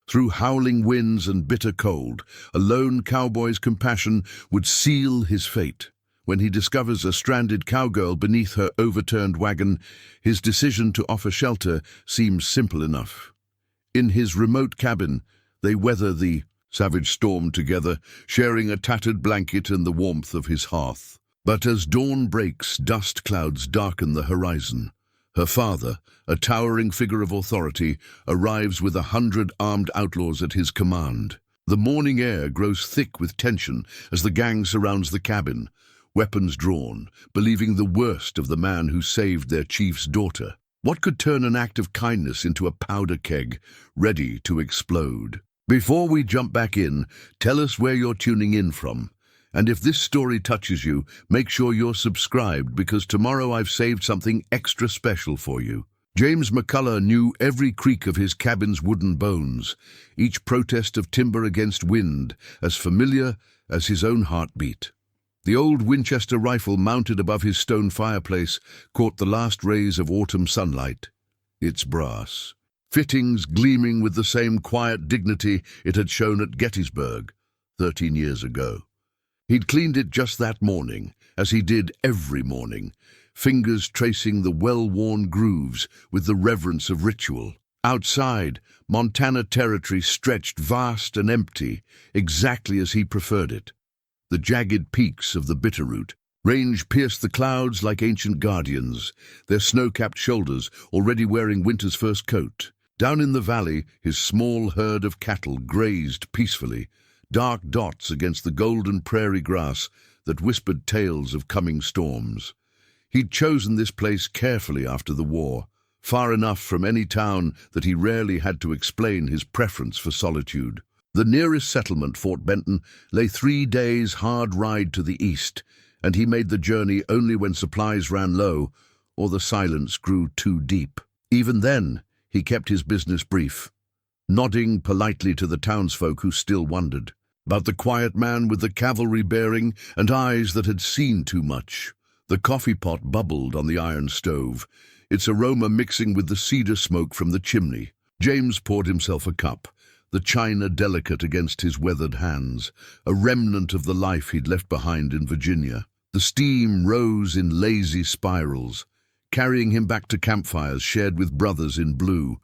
Through howling winds and bitter cold, a lone cowboy's compassion would seal his fate. When he discovers a stranded cowgirl beneath her overturned wagon, his decision to offer shelter seems simple enough. In his remote cabin, they weather the savage storm together, sharing a tattered blanket and the warmth of his hearth. But as dawn breaks, dust clouds darken the horizon. Her father, a towering figure of authority, arrives with 100 armed outlaws at his command. The morning air grows thick with tension as the gang surrounds the cabin, weapons drawn, believing the worst of the man who saved their chief's daughter. What could turn an act of kindness into a powder keg, ready to explode? Before we jump back in, tell us where you're tuning in from. And if this story touches you, make sure you're subscribed, because tomorrow I've saved something extra special for you. James McCullough knew every creak of his cabin's wooden bones, each protest of timber against wind, as familiar as his own heartbeat. The old Winchester rifle mounted above his stone fireplace caught the last rays of autumn sunlight. Its brass fittings gleaming with the same quiet dignity it had shown at Gettysburg 13 years ago. He'd cleaned it just that morning, as he did every morning, fingers tracing the well-worn grooves with the reverence of ritual. Outside, Montana territory stretched vast and empty, exactly as he preferred it. The jagged peaks of the Bitterroot Range pierced the clouds like ancient guardians, their snow-capped shoulders already wearing winter's first coat. Down in the valley, his small herd of cattle grazed peacefully, dark dots against the golden prairie grass that whispered tales of coming storms. He'd chosen this place carefully after the war, far enough from any town that he rarely had to explain his preference for solitude. The nearest settlement, Fort Benton, lay 3 days' hard ride to the east, and he made the journey only when supplies ran low or the silence grew too deep. Even then, he kept his business brief, nodding politely to the townsfolk who still wondered about the quiet man with the cavalry bearing and eyes that had seen too much. The coffee pot bubbled on the iron stove, its aroma mixing with the cedar smoke from the chimney. James poured himself a cup, the china delicate against his weathered hands, a remnant of the life he'd left behind in Virginia. The steam rose in lazy spirals, carrying him back to campfires shared with brothers in blue,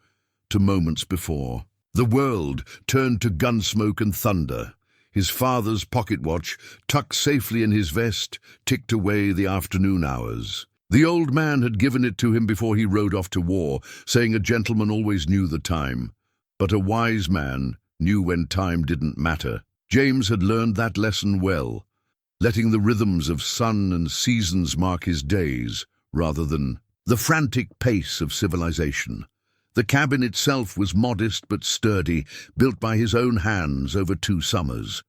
to moments before. The world turned to gunsmoke and thunder. His father's pocket watch, tucked safely in his vest, ticked away the afternoon hours. The old man had given it to him before he rode off to war, saying a gentleman always knew the time. But a wise man knew when time didn't matter. James had learned that lesson well, letting the rhythms of sun and seasons mark his days, rather than the frantic pace of civilization. The cabin itself was modest but sturdy, built by his own hands over 2 summers.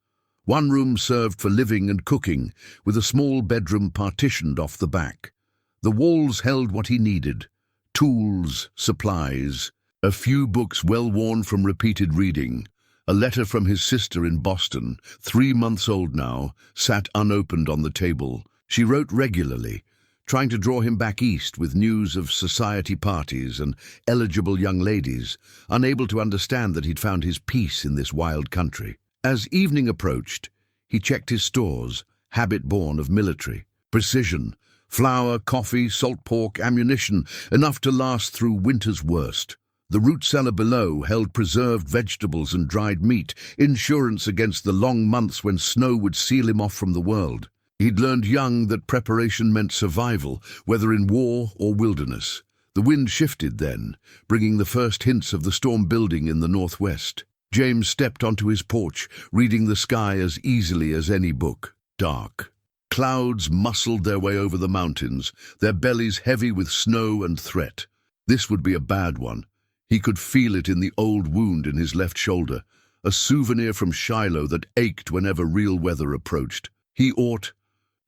One room served for living and cooking, with a small bedroom partitioned off the back. The walls held what he needed: tools, supplies, a few books well worn from repeated reading. A letter from his sister in Boston, 3 months old now, sat unopened on the table. She wrote regularly, trying to draw him back east with news of society parties and eligible young ladies, unable to understand that he'd found his peace in this wild country. As evening approached, he checked his stores, habit born of military. Precision, flour, coffee, salt pork, ammunition, enough to last through winter's worst. The root cellar below held preserved vegetables and dried meat, insurance against the long months when snow would seal him off from the world. He'd learned young that preparation meant survival, whether in war or wilderness. The wind shifted then, bringing the first hints of the storm building in the northwest. James stepped onto his porch, reading the sky as easily as any book. Dark. Clouds muscled their way over the mountains, their bellies heavy with snow and threat. This would be a bad one. He could feel it in the old wound in his left shoulder, a souvenir from Shiloh that ached whenever real weather approached. He ought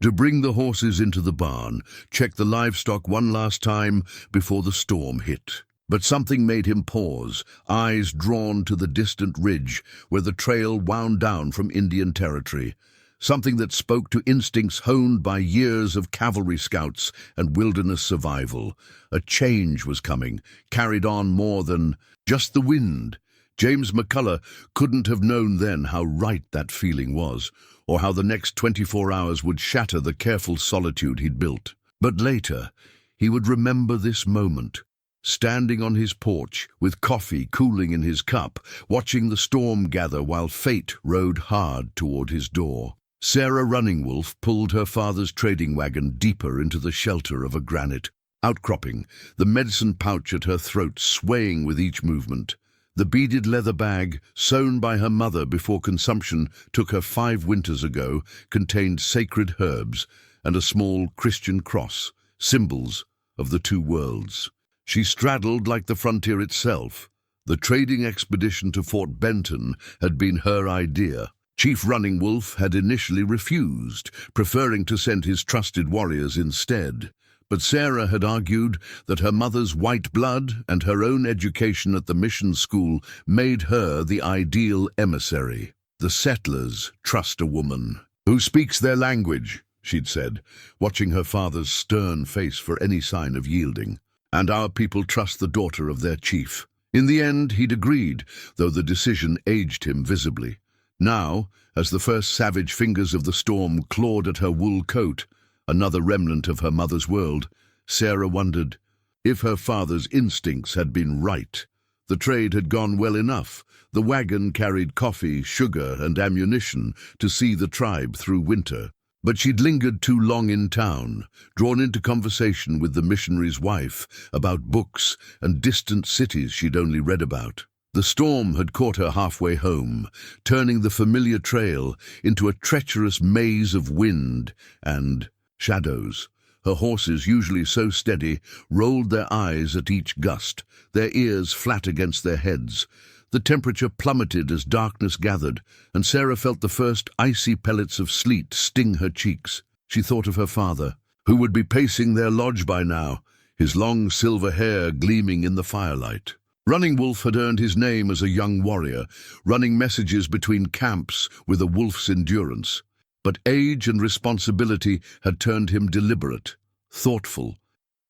to bring the horses into the barn, check the livestock one last time before the storm hit. But something made him pause, eyes drawn to the distant ridge where the trail wound down from Indian territory. Something that spoke to instincts honed by years of cavalry scouts and wilderness survival. A change was coming, carried on more than just the wind, James McCullough couldn't have known then how right that feeling was, or how the next 24 hours would shatter the careful solitude he'd built. But later, he would remember this moment, standing on his porch with coffee cooling in his cup, watching the storm gather while fate rode hard toward his door. Sarah Running Wolf pulled her father's trading wagon deeper into the shelter of a granite outcropping, the medicine pouch at her throat swaying with each movement. The beaded leather bag, sewn by her mother before consumption took her 5 winters ago, contained sacred herbs and a small Christian cross, symbols of the two worlds. She straddled like the frontier itself. The trading expedition to Fort Benton had been her idea. Chief Running Wolf had initially refused, preferring to send his trusted warriors instead. But Sarah had argued that her mother's white blood and her own education at the mission school made her the ideal emissary. The settlers trust a woman who speaks their language, she'd said, watching her father's stern face for any sign of yielding. And our people trust the daughter of their chief. In the end, he'd agreed, though the decision aged him visibly. Now, as the first savage fingers of the storm clawed at her wool coat, another remnant of her mother's world, Sarah wondered if her father's instincts had been right. The trade had gone well enough. The wagon carried coffee, sugar, and ammunition to see the tribe through winter. But she'd lingered too long in town, drawn into conversation with the missionary's wife about books and distant cities she'd only read about. The storm had caught her halfway home, turning the familiar trail into a treacherous maze of wind and shadows. Her horses, usually so steady, rolled their eyes at each gust, their ears flat against their heads. The temperature plummeted as darkness gathered, and Sarah felt the first icy pellets of sleet sting her cheeks. She thought of her father, who would be pacing their lodge by now, his long silver hair gleaming in the firelight. Running Wolf had earned his name as a young warrior, running messages between camps with a wolf's endurance. But age and responsibility had turned him deliberate, thoughtful.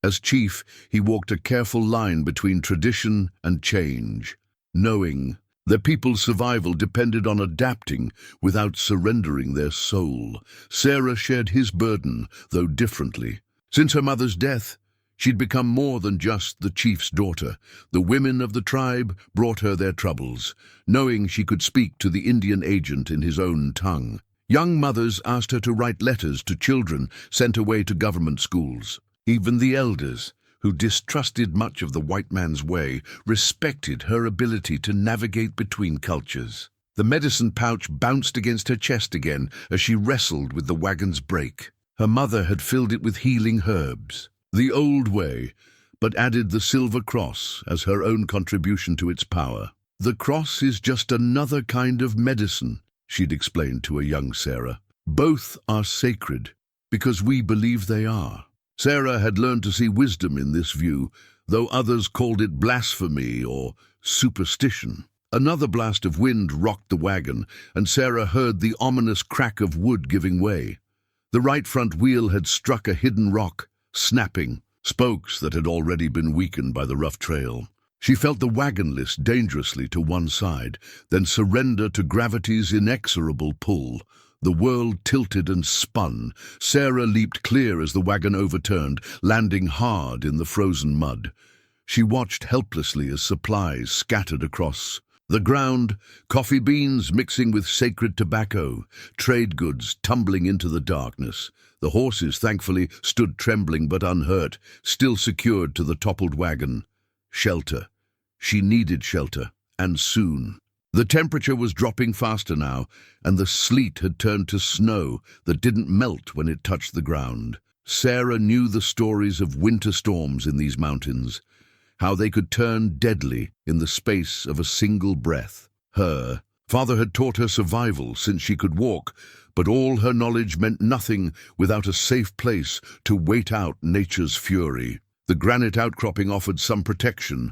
As chief, he walked a careful line between tradition and change, knowing their people's survival depended on adapting without surrendering their soul. Sarah shared his burden, though differently. Since her mother's death, she'd become more than just the chief's daughter. The women of the tribe brought her their troubles, knowing she could speak to the Indian agent in his own tongue. Young mothers asked her to write letters to children sent away to government schools. Even the elders, who distrusted much of the white man's way, respected her ability to navigate between cultures. The medicine pouch bounced against her chest again as she wrestled with the wagon's brake. Her mother had filled it with healing herbs, the old way, but added the silver cross as her own contribution to its power. The cross is just another kind of medicine, she'd explained to a young Sarah. Both are sacred, because we believe they are. Sarah had learned to see wisdom in this view, though others called it blasphemy or superstition. Another blast of wind rocked the wagon, and Sarah heard the ominous crack of wood giving way. The right front wheel had struck a hidden rock, snapping, spokes that had already been weakened by the rough trail. She felt the wagon list dangerously to one side, then surrender to gravity's inexorable pull. The world tilted and spun. Sarah leaped clear as the wagon overturned, landing hard in the frozen mud. She watched helplessly as supplies scattered across the ground, coffee beans mixing with sacred tobacco, trade goods tumbling into the darkness. The horses, thankfully, stood trembling but unhurt, still secured to the toppled wagon. Shelter. She needed shelter, and soon. The temperature was dropping faster now, and the sleet had turned to snow that didn't melt when it touched the ground. Sarah knew the stories of winter storms in these mountains, how they could turn deadly in the space of a single breath. Her father had taught her survival since she could walk, but all her knowledge meant nothing without a safe place to wait out nature's fury. The granite outcropping offered some protection,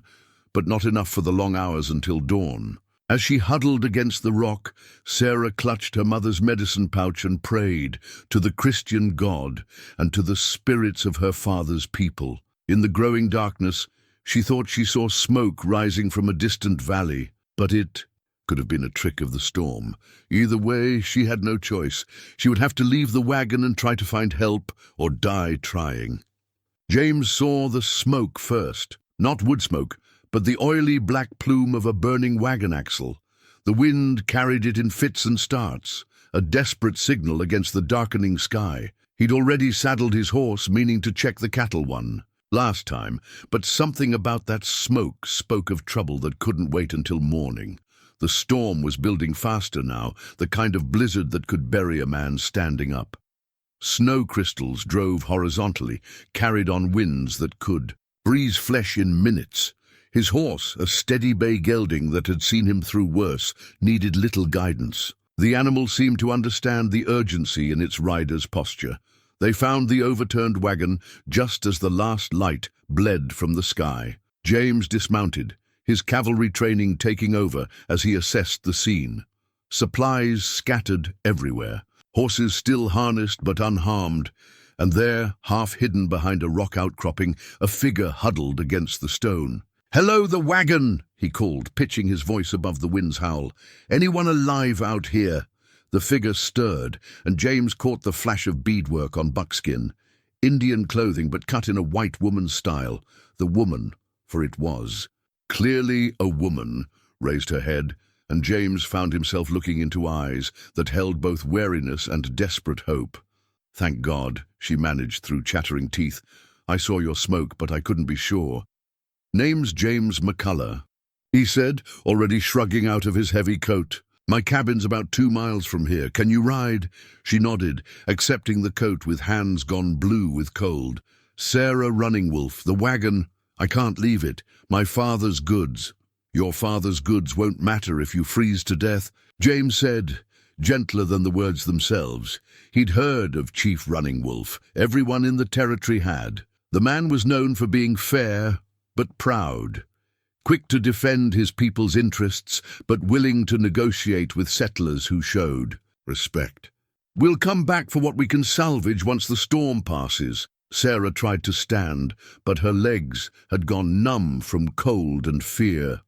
but not enough for the long hours until dawn. As she huddled against the rock, Sarah clutched her mother's medicine pouch and prayed to the Christian God and to the spirits of her father's people. In the growing darkness, she thought she saw smoke rising from a distant valley. But it could have been a trick of the storm. Either way, she had no choice. She would have to leave the wagon and try to find help, or die trying. James saw the smoke first. Not wood smoke, but the oily black plume of a burning wagon axle. The wind carried it in fits and starts, a desperate signal against the darkening sky. He'd already saddled his horse, meaning to check the cattle one last time, but something about that smoke spoke of trouble that couldn't wait until morning. The storm was building faster now, the kind of blizzard that could bury a man standing up. Snow crystals drove horizontally, carried on winds that could freeze flesh in minutes. His horse, a steady bay gelding that had seen him through worse, needed little guidance. The animal seemed to understand the urgency in its rider's posture. They found the overturned wagon just as the last light bled from the sky. James dismounted, his cavalry training taking over as he assessed the scene. Supplies scattered everywhere, horses still harnessed but unharmed, and there, half hidden behind a rock outcropping, a figure huddled against the stone. "Hello, the wagon!" he called, pitching his voice above the wind's howl. "Anyone alive out here?" The figure stirred, and James caught the flash of beadwork on buckskin. Indian clothing, but cut in a white woman's style. The woman, for it was clearly a woman, raised her head, and James found himself looking into eyes that held both wariness and desperate hope. "Thank God," she managed through chattering teeth. "I saw your smoke, but I couldn't be sure." "Name's James McCullough," he said, already shrugging out of his heavy coat. "My cabin's about 2 miles from here. Can you ride?" She nodded, accepting the coat with hands gone blue with cold. "Sarah Running Wolf, the wagon. I can't leave it. My father's goods." "Your father's goods won't matter if you freeze to death," James said, gentler than the words themselves. He'd heard of Chief Running Wolf. Everyone in the territory had. The man was known for being fair, but proud. Quick to defend his people's interests, but willing to negotiate with settlers who showed respect. "We'll come back for what we can salvage once the storm passes." Sarah tried to stand, but her legs had gone numb from cold and fear.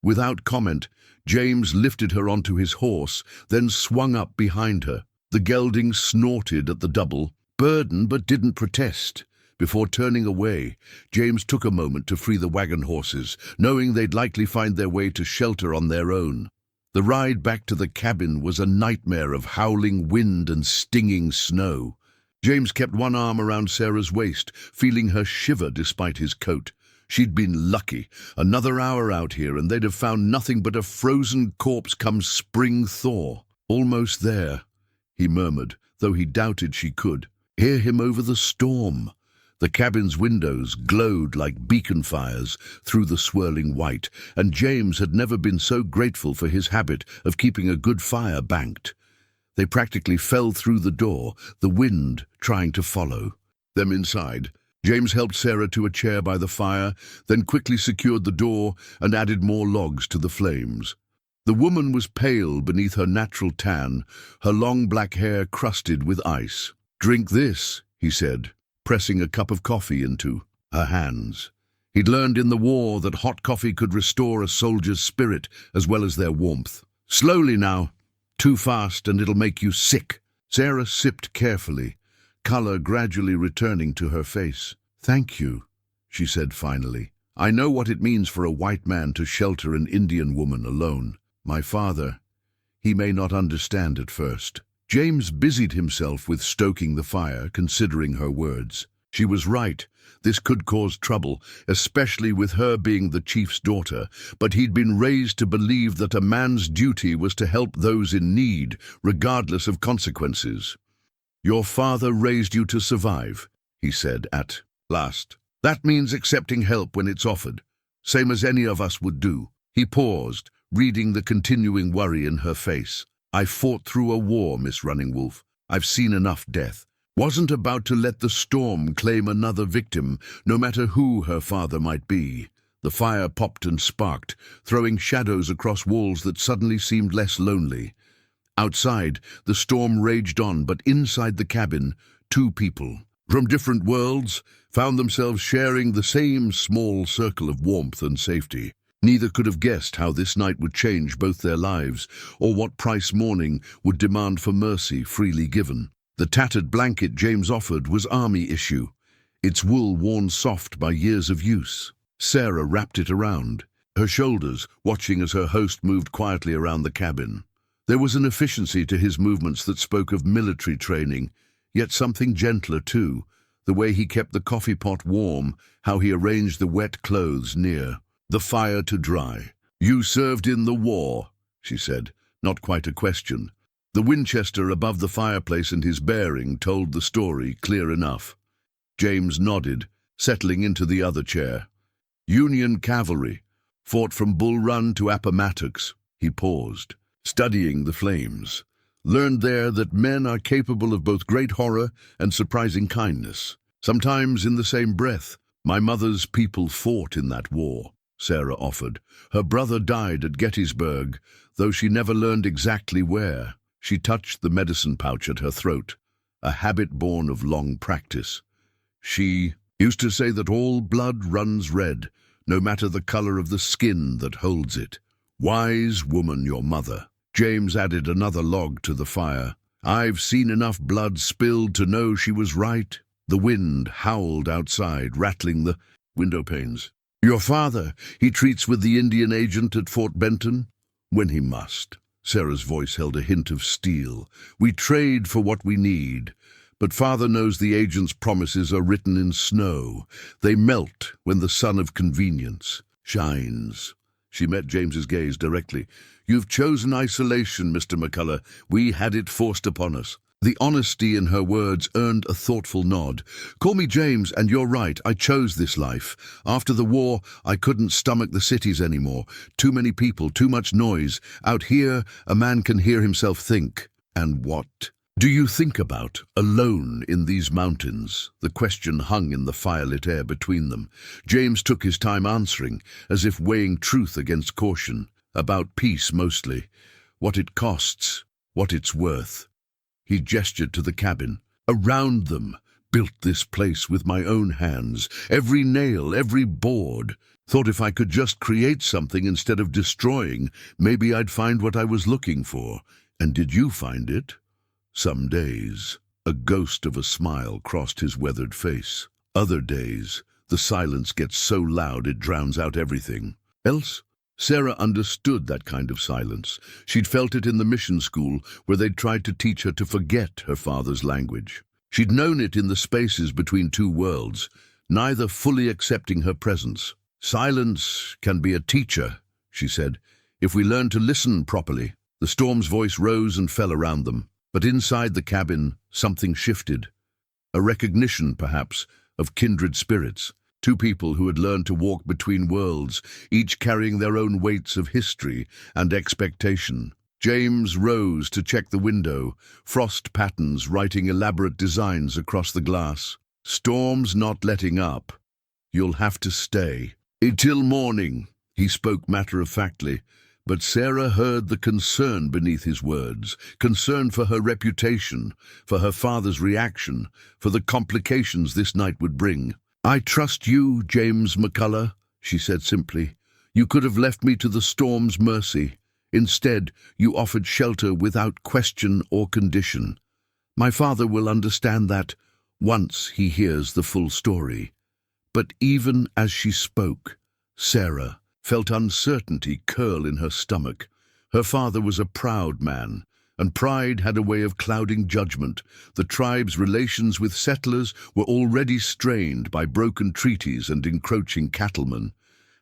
Without comment, James lifted her onto his horse, then swung up behind her. The gelding snorted at the double, burdened but didn't protest. Before turning away, James took a moment to free the wagon horses, knowing they'd likely find their way to shelter on their own. The ride back to the cabin was a nightmare of howling wind and stinging snow. James kept one arm around Sarah's waist, feeling her shiver despite his coat. She'd been lucky. Another hour out here and they'd have found nothing but a frozen corpse come spring thaw. "Almost there," he murmured, though he doubted she could hear him over the storm. The cabin's windows glowed like beacon fires through the swirling white, and James had never been so grateful for his habit of keeping a good fire banked. They practically fell through the door, the wind trying to follow them inside. James helped Sarah to a chair by the fire, then quickly secured the door and added more logs to the flames. The woman was pale beneath her natural tan, her long black hair crusted with ice. "Drink this," he said, pressing a cup of coffee into her hands. He'd learned in the war that hot coffee could restore a soldier's spirit as well as their warmth. "Slowly now. Too fast and it'll make you sick." Sarah sipped carefully, color gradually returning to her face. "Thank you," she said finally. "I know what it means for a white man to shelter an Indian woman alone. My father, he may not understand at first." James busied himself with stoking the fire, considering her words. She was right. This could cause trouble, especially with her being the chief's daughter, but he'd been raised to believe that a man's duty was to help those in need, regardless of consequences. "Your father raised you to survive," he said at last. "That means accepting help when it's offered, same as any of us would do." He paused, reading the continuing worry in her face. "I fought through a war, Miss Running Wolf. I've seen enough death. Wasn't about to let the storm claim another victim, no matter who her father might be." The fire popped and sparked, throwing shadows across walls that suddenly seemed less lonely. Outside, the storm raged on, but inside the cabin, 2 people from different worlds found themselves sharing the same small circle of warmth and safety. Neither could have guessed how this night would change both their lives, or what price morning would demand for mercy freely given. The tattered blanket James offered was army issue, its wool worn soft by years of use. Sarah wrapped it around her shoulders, watching as her host moved quietly around the cabin. There was an efficiency to his movements that spoke of military training, yet something gentler too, the way he kept the coffee pot warm, how he arranged the wet clothes near the fire to dry. "You served in the war," she said, not quite a question. The Winchester above the fireplace and his bearing told the story clear enough. James nodded, settling into the other chair. "Union cavalry, fought from Bull Run to Appomattox." He paused, studying the flames. "Learned there that men are capable of both great horror and surprising kindness. Sometimes in the same breath. My mother's people fought in that war," Sarah offered. "Her brother died at Gettysburg, though she never learned exactly where." She touched the medicine pouch at her throat, a habit born of long practice. "She used to say that all blood runs red, no matter the color of the skin that holds it. Wise woman, your mother." James added another log to the fire. "I've seen enough blood spilled to know she was right." The wind howled outside, rattling the window panes. "Your father, he treats with the Indian agent at Fort Benton?" "When he must." Sarah's voice held a hint of steel. "We trade for what we need, but father knows the agent's promises are written in snow. They melt when the sun of convenience shines." She met James's gaze directly. "You've chosen isolation, Mr. McCullough. We had it forced upon us." The honesty in her words earned a thoughtful nod. "Call me James, and you're right. I chose this life. After the war, I couldn't stomach the cities anymore. Too many people, too much noise. Out here, a man can hear himself think." "And what do you think about, alone in these mountains?" The question hung in the firelit air between them. James took his time answering, as if weighing truth against caution. "About peace, mostly. What it costs, what it's worth." He gestured to the cabin. "Around them. Built this place with my own hands. Every nail, every board. Thought if I could just create something instead of destroying, maybe I'd find what I was looking for. And did you find it?" "Some days." A ghost of a smile crossed his weathered face. "Other days, the silence gets so loud it drowns out everything else." Sarah understood that kind of silence. She'd felt it in the mission school, where they'd tried to teach her to forget her father's language. She'd known it in the spaces between two worlds, neither fully accepting her presence. "Silence can be a teacher," she said, "if we learn to listen properly." The storm's voice rose and fell around them, but inside the cabin, something shifted. A recognition, perhaps, of kindred spirits. Two people who had learned to walk between worlds, each carrying their own weights of history and expectation. James rose to check the window, frost patterns writing elaborate designs across the glass. "Storm's not letting up. You'll have to stay. Until morning," he spoke matter-of-factly, but Sarah heard the concern beneath his words, concern for her reputation, for her father's reaction, for the complications this night would bring. "I trust you, James McCullough," she said simply. "You could have left me to the storm's mercy. Instead, you offered shelter without question or condition. My father will understand that once he hears the full story." But even as she spoke, Sarah felt uncertainty curl in her stomach. Her father was a proud man, and pride had a way of clouding judgment. The tribe's relations with settlers were already strained by broken treaties and encroaching cattlemen.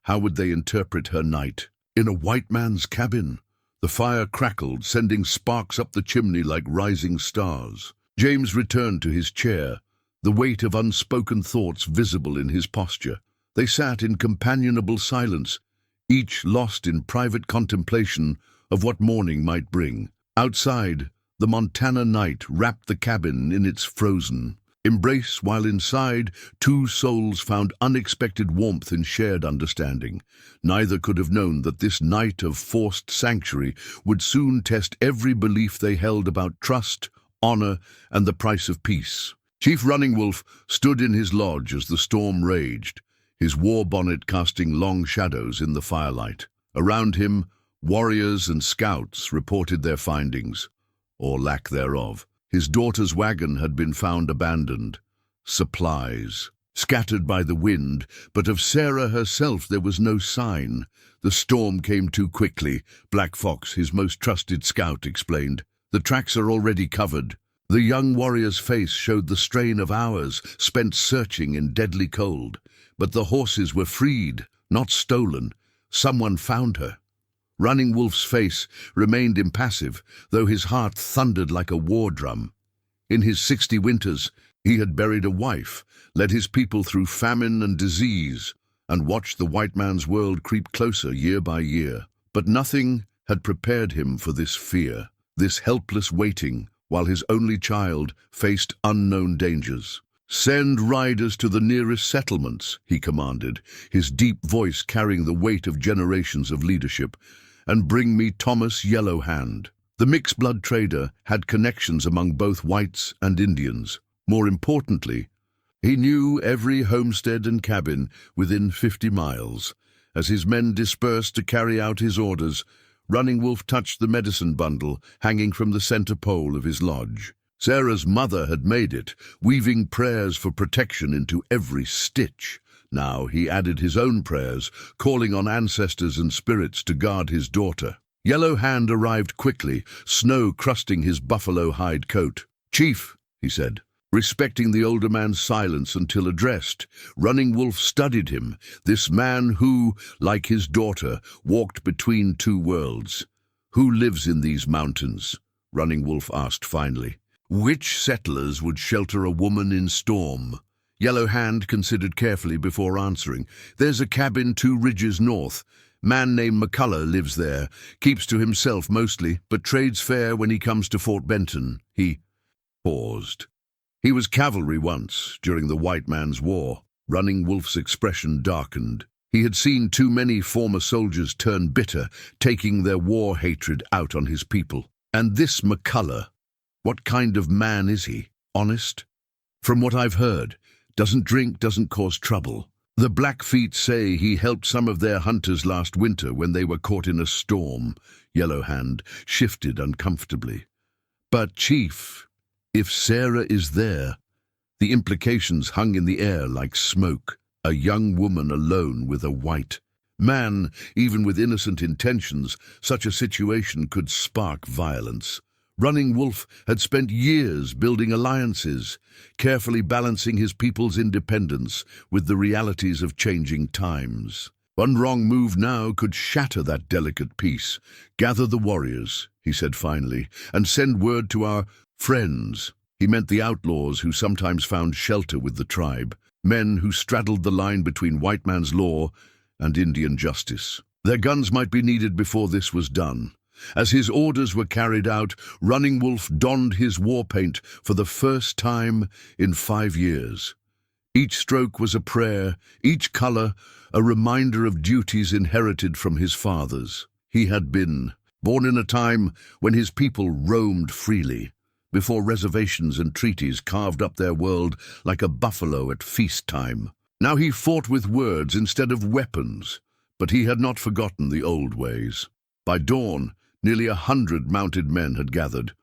How would they interpret her night? In a white man's cabin. The fire crackled, sending sparks up the chimney like rising stars. James returned to his chair, the weight of unspoken thoughts visible in his posture. They sat in companionable silence, each lost in private contemplation of what morning might bring. Outside, the Montana night wrapped the cabin in its frozen embrace, while inside, two souls found unexpected warmth in shared understanding. Neither could have known that this night of forced sanctuary would soon test every belief they held about trust, honor, and the price of peace. Chief Running Wolf stood in his lodge as the storm raged, his war bonnet casting long shadows in the firelight. Around him, warriors and scouts reported their findings, or lack thereof. His daughter's wagon had been found abandoned. Supplies scattered by the wind, but of Sarah herself there was no sign. The storm came too quickly, Black Fox, his most trusted scout, explained. The tracks are already covered. The young warrior's face showed the strain of hours spent searching in deadly cold. But the horses were freed, not stolen. Someone found her. Running Wolf's face remained impassive, though his heart thundered like a war drum. In his 60 winters, he had buried a wife, led his people through famine and disease, and watched the white man's world creep closer year by year. But nothing had prepared him for this fear, this helpless waiting, while his only child faced unknown dangers. "Send riders to the nearest settlements," he commanded, his deep voice carrying the weight of generations of leadership, "and bring me Thomas Yellowhand." The mixed-blood trader had connections among both whites and Indians. More importantly, he knew every homestead and cabin within 50 miles. As his men dispersed to carry out his orders, Running Wolf touched the medicine bundle hanging from the center pole of his lodge. Sarah's mother had made it, weaving prayers for protection into every stitch. Now he added his own prayers, calling on ancestors and spirits to guard his daughter. Yellowhand arrived quickly, snow crusting his buffalo hide coat. "Chief," he said, respecting the older man's silence until addressed. Running Wolf studied him, this man who, like his daughter, walked between two worlds. "Who lives in these mountains?" Running Wolf asked finally. "Which settlers would shelter a woman in storm?" Yellowhand considered carefully before answering. "There's a cabin 2 ridges north. Man named McCullough lives there, keeps to himself mostly, but trades fair when he comes to Fort Benton." He paused. "He was cavalry once, during the white man's war." Running Wolf's expression darkened. He had seen too many former soldiers turn bitter, taking their war hatred out on his people. "And this McCullough, what kind of man is he? Honest?" "From what I've heard, doesn't drink, doesn't cause trouble. The Blackfeet say he helped some of their hunters last winter when they were caught in a storm." Yellowhand shifted uncomfortably. "But, Chief, if Sarah is there..." The implications hung in the air like smoke. A young woman alone with a white man, even with innocent intentions, such a situation could spark violence. Running Wolf had spent years building alliances, carefully balancing his people's independence with the realities of changing times. One wrong move now could shatter that delicate peace. "Gather the warriors," he said finally, "and send word to our friends." He meant the outlaws who sometimes found shelter with the tribe, men who straddled the line between white man's law and Indian justice. Their guns might be needed before this was done. As his orders were carried out, Running Wolf donned his war paint for the first time in 5 years. Each stroke was a prayer, each color a reminder of duties inherited from his fathers. He had been born in a time when his people roamed freely, before reservations and treaties carved up their world like a buffalo at feast time. Now he fought with words instead of weapons, but he had not forgotten the old ways. By dawn, nearly 100 mounted men had gathered,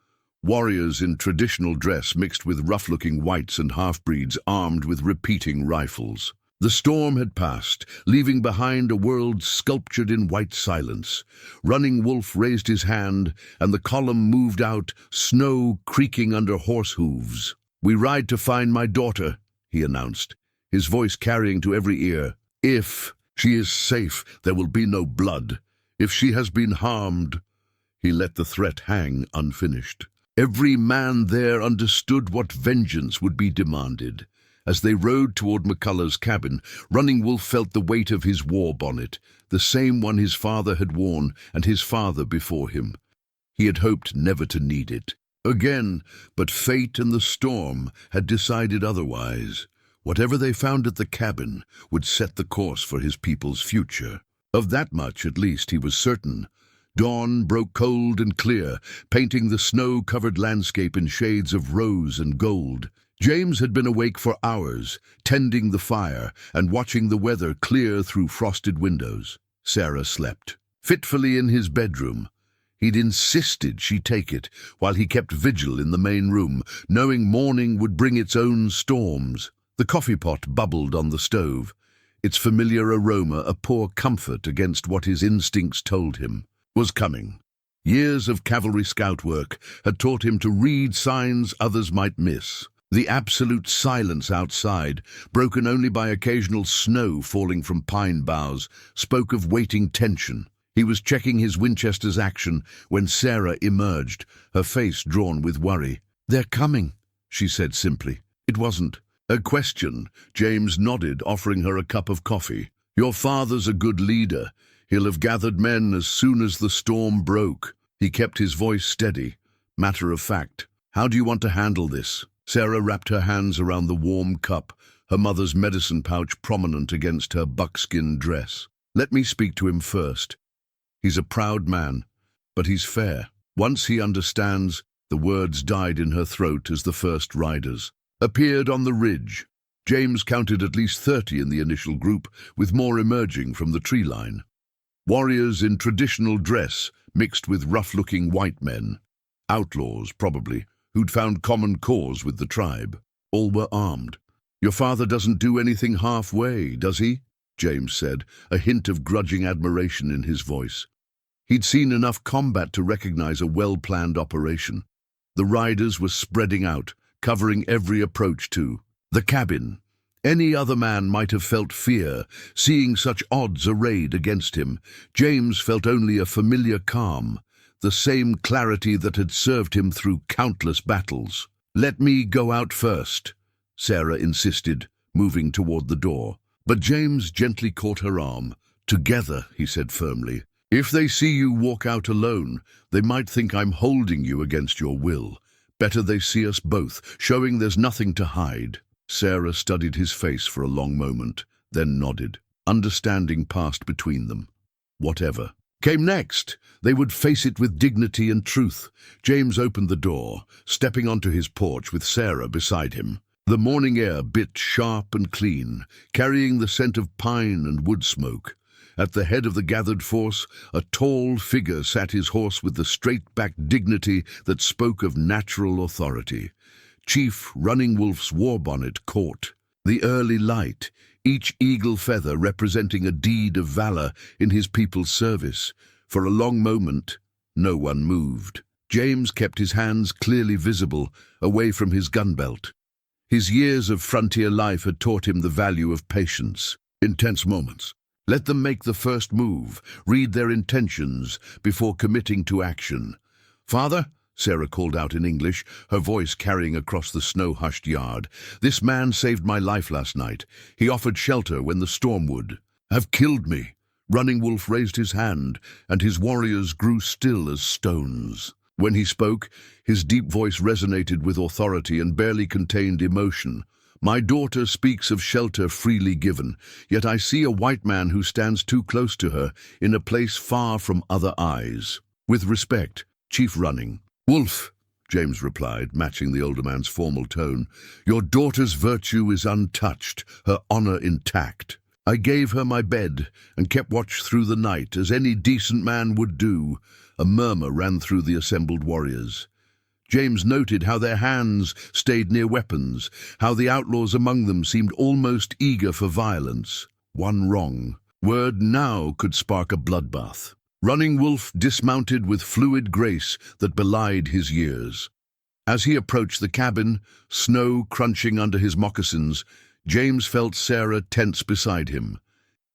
warriors in traditional dress mixed with rough-looking whites and half-breeds armed with repeating rifles. The storm had passed, leaving behind a world sculptured in white silence. Running Wolf raised his hand, and the column moved out, snow creaking under horse hooves. "We ride to find my daughter," he announced, his voice carrying to every ear. "If she is safe, there will be no blood. If she has been harmed..." He let the threat hang unfinished. Every man there understood what vengeance would be demanded. As they rode toward McCullough's cabin, Running Wolf felt the weight of his war bonnet, the same one his father had worn and his father before him. He had hoped never to need it again, but fate and the storm had decided otherwise. Whatever they found at the cabin would set the course for his people's future. Of that much, at least, he was certain. Dawn broke cold and clear, painting the snow-covered landscape in shades of rose and gold. James had been awake for hours, tending the fire and watching the weather clear through frosted windows. Sarah slept fitfully in his bedroom. He'd insisted she take it, while he kept vigil in the main room, knowing morning would bring its own storms. The coffee pot bubbled on the stove, its familiar aroma a poor comfort against what his instincts told him was coming. Years of cavalry scout work had taught him to read signs others might miss. The absolute silence outside, broken only by occasional snow falling from pine boughs, spoke of waiting tension. He was checking his Winchester's action when Sarah emerged, her face drawn with worry. "They're coming," she said simply. It wasn't a question. James nodded, offering her a cup of coffee. "Your father's a good leader. He'll have gathered men as soon as the storm broke." He kept his voice steady, matter of fact. "How do you want to handle this?" Sarah wrapped her hands around the warm cup, her mother's medicine pouch prominent against her buckskin dress. "Let me speak to him first. He's a proud man, but he's fair. Once he understands," the words died in her throat as the first riders appeared on the ridge. James counted at least 30 in the initial group, with more emerging from the tree line. Warriors in traditional dress mixed with rough-looking white men. Outlaws, probably, who'd found common cause with the tribe. All were armed. "Your father doesn't do anything halfway, does he?" James said, a hint of grudging admiration in his voice. He'd seen enough combat to recognize a well-planned operation. The riders were spreading out, covering every approach to the cabin. Any other man might have felt fear, seeing such odds arrayed against him. James felt only a familiar calm, the same clarity that had served him through countless battles. "Let me go out first," Sarah insisted, moving toward the door. But James gently caught her arm. "Together," he said firmly. "If they see you walk out alone, they might think I'm holding you against your will. Better they see us both, showing there's nothing to hide." Sarah studied his face for a long moment, then nodded. Understanding passed between them. Whatever came next, they would face it with dignity and truth. James opened the door, stepping onto his porch with Sarah beside him. The morning air bit sharp and clean, carrying the scent of pine and wood smoke. At the head of the gathered force, a tall figure sat his horse with the straight-backed dignity that spoke of natural authority. Chief Running Wolf's war bonnet caught the early light, each eagle feather representing a deed of valor in his people's service. For a long moment, no one moved. James kept his hands clearly visible, away from his gun belt. His years of frontier life had taught him the value of patience. Intense moments. Let them make the first move, read their intentions before committing to action. "Father," Sarah called out in English, her voice carrying across the snow-hushed yard, "this man saved my life last night. He offered shelter when the storm would have killed me." Running Wolf raised his hand, and his warriors grew still as stones. When he spoke, his deep voice resonated with authority and barely contained emotion. "My daughter speaks of shelter freely given, yet I see a white man who stands too close to her, in a place far from other eyes. With respect, Chief Running Wolf," James replied, matching the older man's formal tone, "your daughter's virtue is untouched, her honor intact. I gave her my bed and kept watch through the night, as any decent man would do." A murmur ran through the assembled warriors. James noted how their hands stayed near weapons, how the outlaws among them seemed almost eager for violence. One wrong word now could spark a bloodbath. Running Wolf dismounted with fluid grace that belied his years. As he approached the cabin, snow crunching under his moccasins, James felt Sarah tense beside him.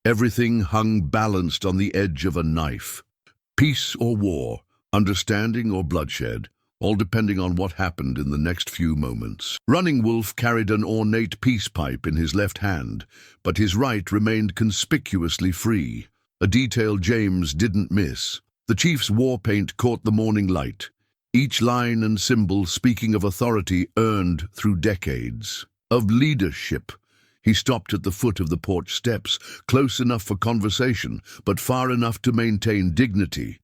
Everything hung balanced on the edge of a knife. Peace or war, understanding or bloodshed, all depending on what happened in the next few moments. Running Wolf carried an ornate peace pipe in his left hand, but his right remained conspicuously free, a detail James didn't miss. The chief's war paint caught the morning light, each line and symbol speaking of authority earned through decades of leadership. He stopped at the foot of the porch steps, close enough for conversation, but far enough to maintain dignity.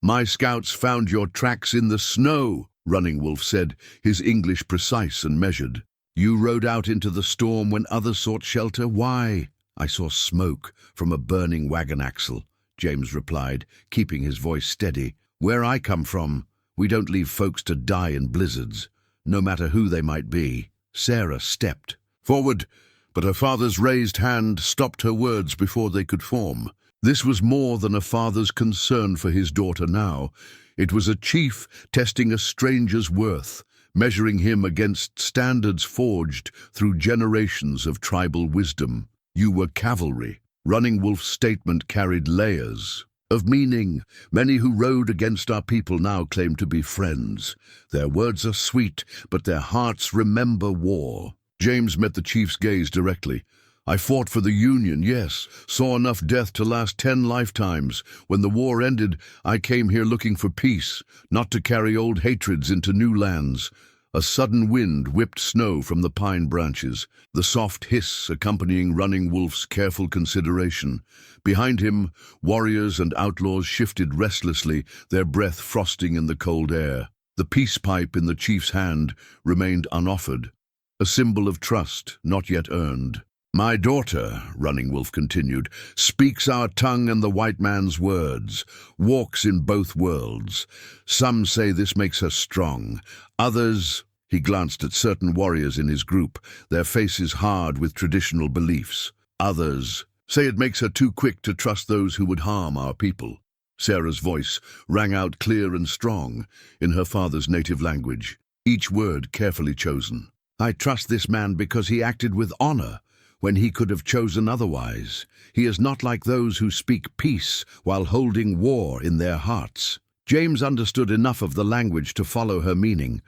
"My scouts found your tracks in the snow," Running Wolf said, his English precise and measured. You rode out into the storm when others sought shelter. Why? I saw smoke from a burning wagon axle, James replied, keeping his voice steady. Where I come from, we don't leave folks to die in blizzards, no matter who they might be. Sarah stepped forward, but her father's raised hand stopped her words before they could form. This was more than a father's concern for his daughter now. It was a chief testing a stranger's worth, measuring him against standards forged through generations of tribal wisdom. You were cavalry. Running Wolf's statement carried layers of meaning. Many who rode against our people now claim to be friends. Their words are sweet, but their hearts remember war. James met the chief's gaze directly. I fought for the Union, yes, saw enough death to last 10 lifetimes. When the war ended, I came here looking for peace, not to carry old hatreds into new lands. A sudden wind whipped snow from the pine branches, the soft hiss accompanying Running Wolf's careful consideration. Behind him, warriors and outlaws shifted restlessly, their breath frosting in the cold air. The peace pipe in the chief's hand remained unoffered, a symbol of trust not yet earned. My daughter, Running Wolf continued, speaks our tongue and the white man's words, walks in both worlds. Some say this makes her strong. Others, he glanced at certain warriors in his group, their faces hard with traditional beliefs. Others say it makes her too quick to trust those who would harm our people. Sarah's voice rang out clear and strong in her father's native language, each word carefully chosen. I trust this man because he acted with honor when he could have chosen otherwise. He is not like those who speak peace while holding war in their hearts. James understood enough of the language to follow her meaning,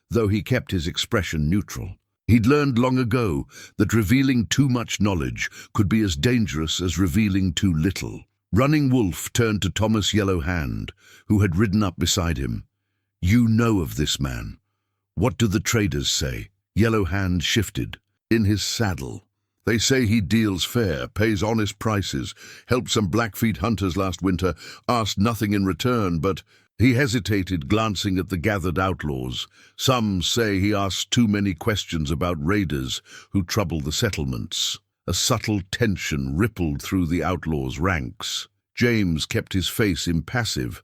though he kept his expression neutral. He'd learned long ago that revealing too much knowledge could be as dangerous as revealing too little. Running Wolf turned to Thomas Yellowhand, who had ridden up beside him. You know of this man. What do the traders say? Yellowhand shifted in his saddle. They say he deals fair, pays honest prices, helped some Blackfeet hunters last winter, asked nothing in return, but he hesitated, glancing at the gathered outlaws. Some say he asked too many questions about raiders who trouble the settlements. A subtle tension rippled through the outlaws' ranks. James kept his face impassive,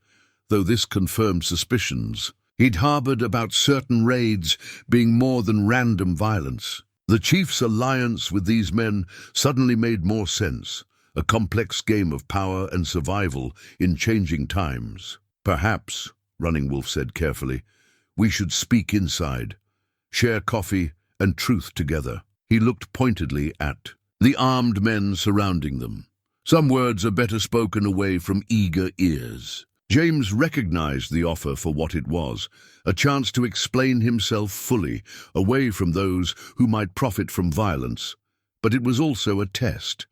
though this confirmed suspicions he'd harbored about certain raids being more than random violence. The chief's alliance with these men suddenly made more sense, a complex game of power and survival in changing times. Perhaps, Running Wolf said carefully, we should speak inside, share coffee and truth together. He looked pointedly at the armed men surrounding them. Some words are better spoken away from eager ears. James recognized the offer for what it was, a chance to explain himself fully, away from those who might profit from violence. But it was also a test.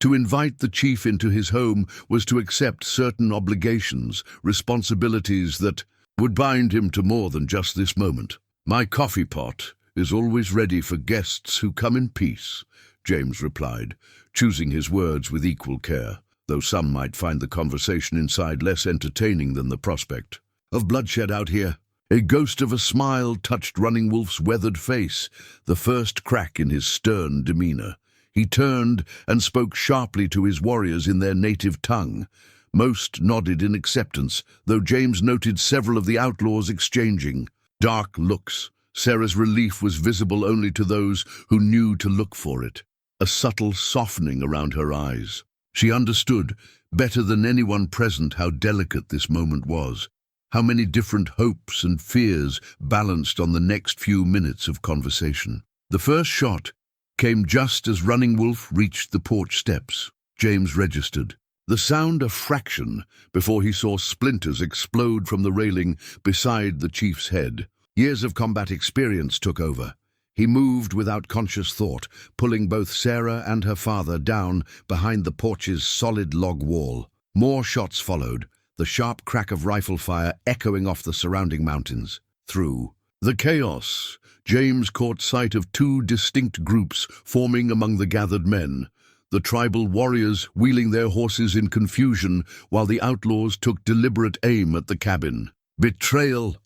To invite the chief into his home was to accept certain obligations, responsibilities that would bind him to more than just this moment. My coffee pot is always ready for guests who come in peace, James replied, choosing his words with equal care, though some might find the conversation inside less entertaining than the prospect of bloodshed out here. A ghost of a smile touched Running Wolf's weathered face, the first crack in his stern demeanor. He turned and spoke sharply to his warriors in their native tongue. Most nodded in acceptance, though James noted several of the outlaws exchanging dark looks. Sarah's relief was visible only to those who knew to look for it, a subtle softening around her eyes. She understood, better than anyone present, how delicate this moment was, how many different hopes and fears balanced on the next few minutes of conversation. The first shot came just as Running Wolf reached the porch steps. James registered the sound a fraction before he saw splinters explode from the railing beside the chief's head. Years of combat experience took over. He moved without conscious thought, pulling both Sarah and her father down behind the porch's solid log wall. More shots followed, the sharp crack of rifle fire echoing off the surrounding mountains. Through the chaos, James caught sight of two distinct groups forming among the gathered men, the tribal warriors wheeling their horses in confusion while the outlaws took deliberate aim at the cabin. Betrayal,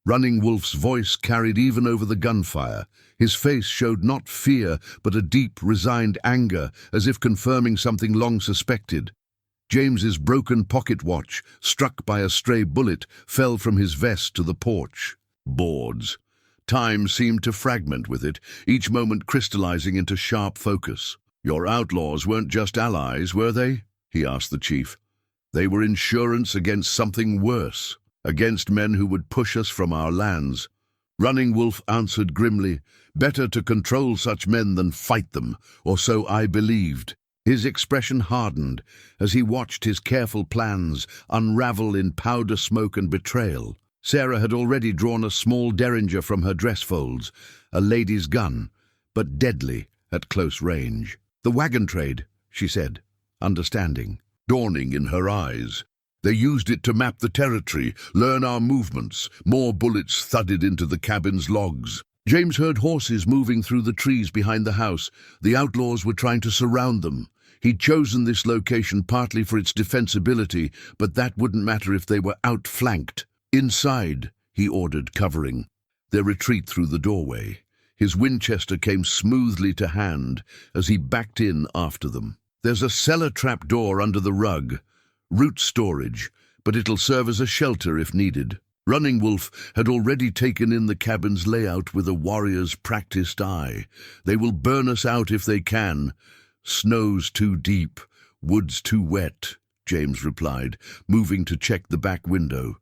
Running Wolf's voice carried even over the gunfire. His face showed not fear, but a deep, resigned anger, as if confirming something long suspected. James's broken pocket watch, struck by a stray bullet, fell from his vest to the porch. Boards. Time seemed to fragment with it, each moment crystallizing into sharp focus. "Your outlaws weren't just allies, were they?" he asked the chief. "They were insurance against something worse, against men who would push us from our lands." Running Wolf answered grimly, "Better to control such men than fight them, or so I believed." His expression hardened as he watched his careful plans unravel in powder smoke and betrayal. Sarah had already drawn a small derringer from her dress folds, a lady's gun, but deadly at close range. "The wagon trade," she said, understanding, dawning in her eyes. "They used it to map the territory, learn our movements." More bullets thudded into the cabin's logs. James heard horses moving through the trees behind the house. The outlaws were trying to surround them. He'd chosen this location partly for its defensibility, but that wouldn't matter if they were outflanked. "Inside," he ordered, covering their retreat through the doorway. His Winchester came smoothly to hand as he backed in after them. "There's a cellar trap door under the rug. Root storage, but it'll serve as a shelter if needed." Running Wolf had already taken in the cabin's layout with a warrior's practiced eye. "They will burn us out if they can." "Snow's too deep, wood's too wet," James replied, moving to check the back window.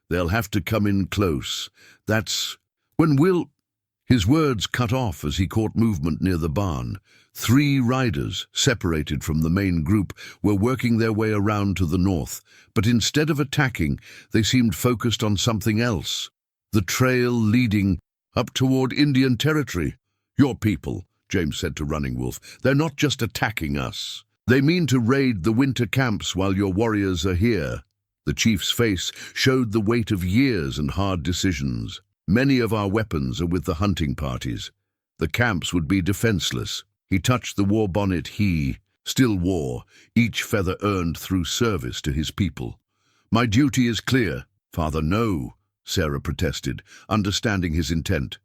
"They'll have to come in close. That's when we'll—" His words cut off as he caught movement near the barn. 3 riders, separated from the main group, were working their way around to the north, but instead of attacking, they seemed focused on something else. The trail leading up toward Indian territory. "Your people," James said to Running Wolf, "they're not just attacking us. They mean to raid the winter camps while your warriors are here." The chief's face showed the weight of years and hard decisions. "Many of our weapons are with the hunting parties. The camps would be defenseless." He touched the war bonnet he still wore, each feather earned through service to his people. "My duty is clear." "Father, no," Sarah protested, understanding his intent.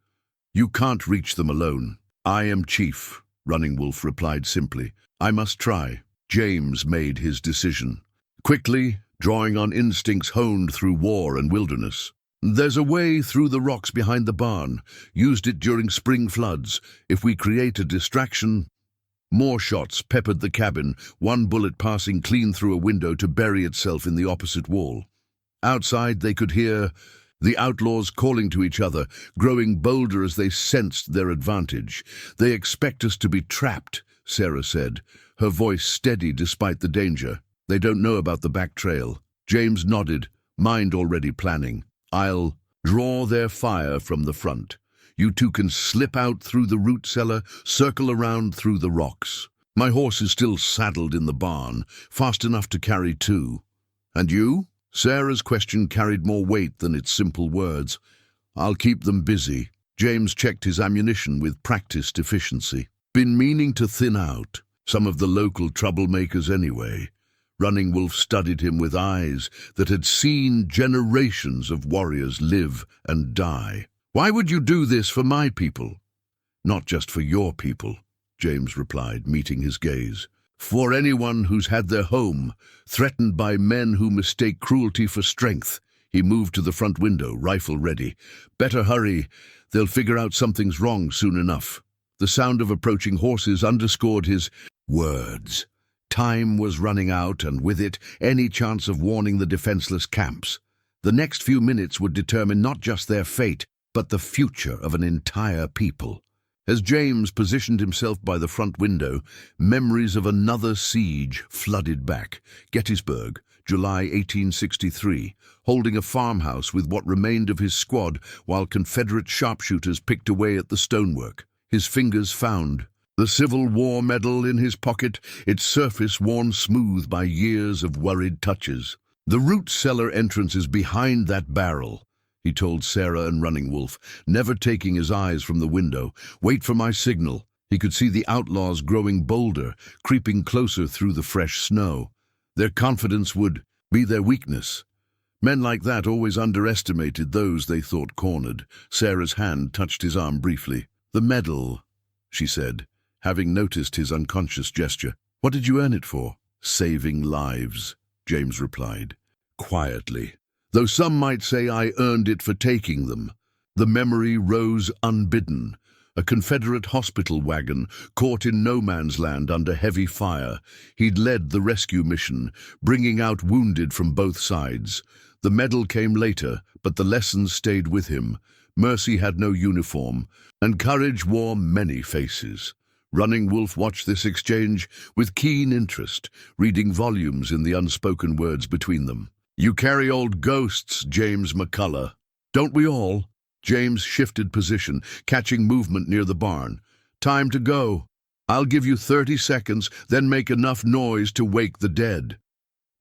"You can't reach them alone." "I am chief," Running Wolf replied simply. "I must try." James made his decision. Quickly, drawing on instincts honed through war and wilderness. "There's a way through the rocks behind the barn. Used it during spring floods. If we create a distraction—" More shots peppered the cabin, one bullet passing clean through a window to bury itself in the opposite wall. Outside they could hear the outlaws calling to each other, growing bolder as they sensed their advantage. "They expect us to be trapped," Sarah said, her voice steady despite the danger. "They don't know about the back trail." James nodded, mind already planning. "I'll draw their fire from the front. You two can slip out through the root cellar, circle around through the rocks. My horse is still saddled in the barn, fast enough to carry 2. And you?" Sarah's question carried more weight than its simple words. "I'll keep them busy." James checked his ammunition with practiced efficiency. "Been meaning to thin out some of the local troublemakers anyway." Running Wolf studied him with eyes that had seen generations of warriors live and die. "Why would you do this for my people?" "Not just for your people," James replied, meeting his gaze. "For anyone who's had their home threatened by men who mistake cruelty for strength." He moved to the front window, rifle ready. "Better hurry. They'll figure out something's wrong soon enough." The sound of approaching horses underscored his words. Time was running out, and with it, any chance of warning the defenseless camps. The next few minutes would determine not just their fate, but the future of an entire people. As James positioned himself by the front window, memories of another siege flooded back. Gettysburg, July 1863, holding a farmhouse with what remained of his squad while Confederate sharpshooters picked away at the stonework. His fingers found the Civil War medal in his pocket, its surface worn smooth by years of worried touches. "The root cellar entrance is behind that barrel," he told Sarah and Running Wolf, never taking his eyes from the window. "Wait for my signal." He could see the outlaws growing bolder, creeping closer through the fresh snow. Their confidence would be their weakness, Men like that always underestimated those they thought cornered. Sarah's hand touched his arm briefly. "The medal," she said, having noticed his unconscious gesture. "What did you earn it for?" "Saving lives," James replied, quietly. "Though some might say I earned it for taking them." The memory rose unbidden. A Confederate hospital wagon, caught in no man's land under heavy fire. He'd led the rescue mission, bringing out wounded from both sides. The medal came later, but the lessons stayed with him. Mercy had no uniform, and courage wore many faces. Running Wolf watched this exchange with keen interest, reading volumes in the unspoken words between them. "You carry old ghosts, James McCullough." "Don't we all?" James shifted position, catching movement near the barn. "Time to go. I'll give you 30 seconds, then make enough noise to wake the dead."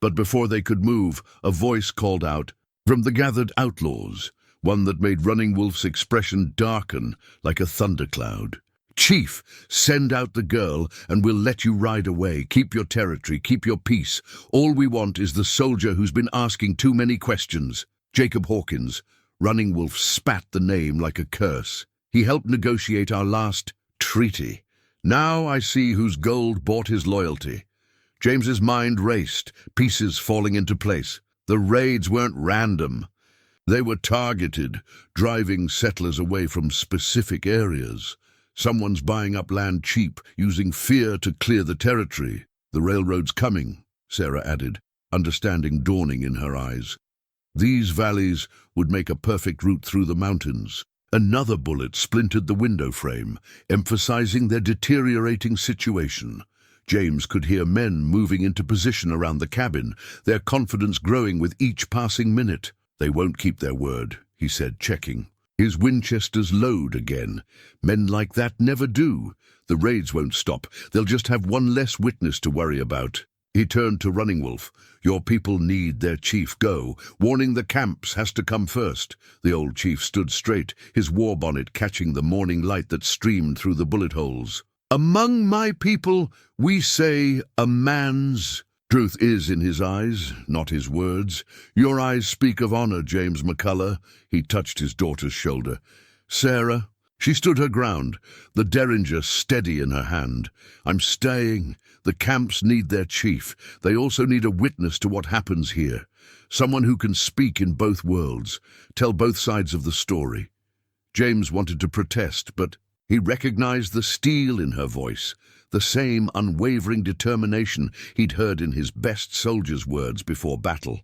But before they could move, a voice called out from the gathered outlaws, one that made Running Wolf's expression darken like a thundercloud. "Chief, send out the girl, and we'll let you ride away. Keep your territory, keep your peace. All we want is the soldier who's been asking too many questions." "Jacob Hawkins." Running Wolf spat the name like a curse. "He helped negotiate our last treaty. Now I see whose gold bought his loyalty." James's mind raced, pieces falling into place. The raids weren't random. They were targeted, driving settlers away from specific areas. Someone's buying up land cheap, using fear to clear the territory. "The railroad's coming," Sarah added, understanding dawning in her eyes. These valleys would make a perfect route through the mountains. Another bullet splintered the window frame, emphasizing their deteriorating situation. James could hear men moving into position around the cabin, their confidence growing with each passing minute. "They won't keep their word," he said, checking. His Winchester's load again. Men like that never do. The raids won't stop. They'll just have one less witness to worry about. He turned to Running Wolf. "Your people need their chief. Go. Warning the camps has to come first." The old chief stood straight, his war bonnet catching the morning light that streamed through the bullet holes. "Among my people, we say a man's..." Truth is in his eyes, not his words. "Your eyes speak of honor, James McCullough." He touched his daughter's shoulder. "Sarah." She stood her ground, the derringer steady in her hand. "I'm staying. The camps need their chief. They also need a witness to what happens here. Someone who can speak in both worlds, tell both sides of the story." James wanted to protest, but he recognized the steel in her voice, the same unwavering determination he'd heard in his best soldier's words before battle.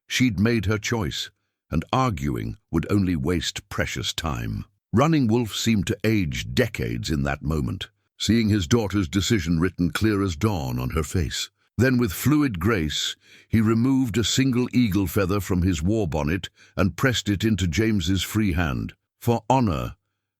She'd made her choice, and arguing would only waste precious time. Running Wolf seemed to age decades in that moment, seeing his daughter's decision written clear as dawn on her face. Then with fluid grace, he removed a single eagle feather from his war bonnet and pressed it into James's free hand. "For honor,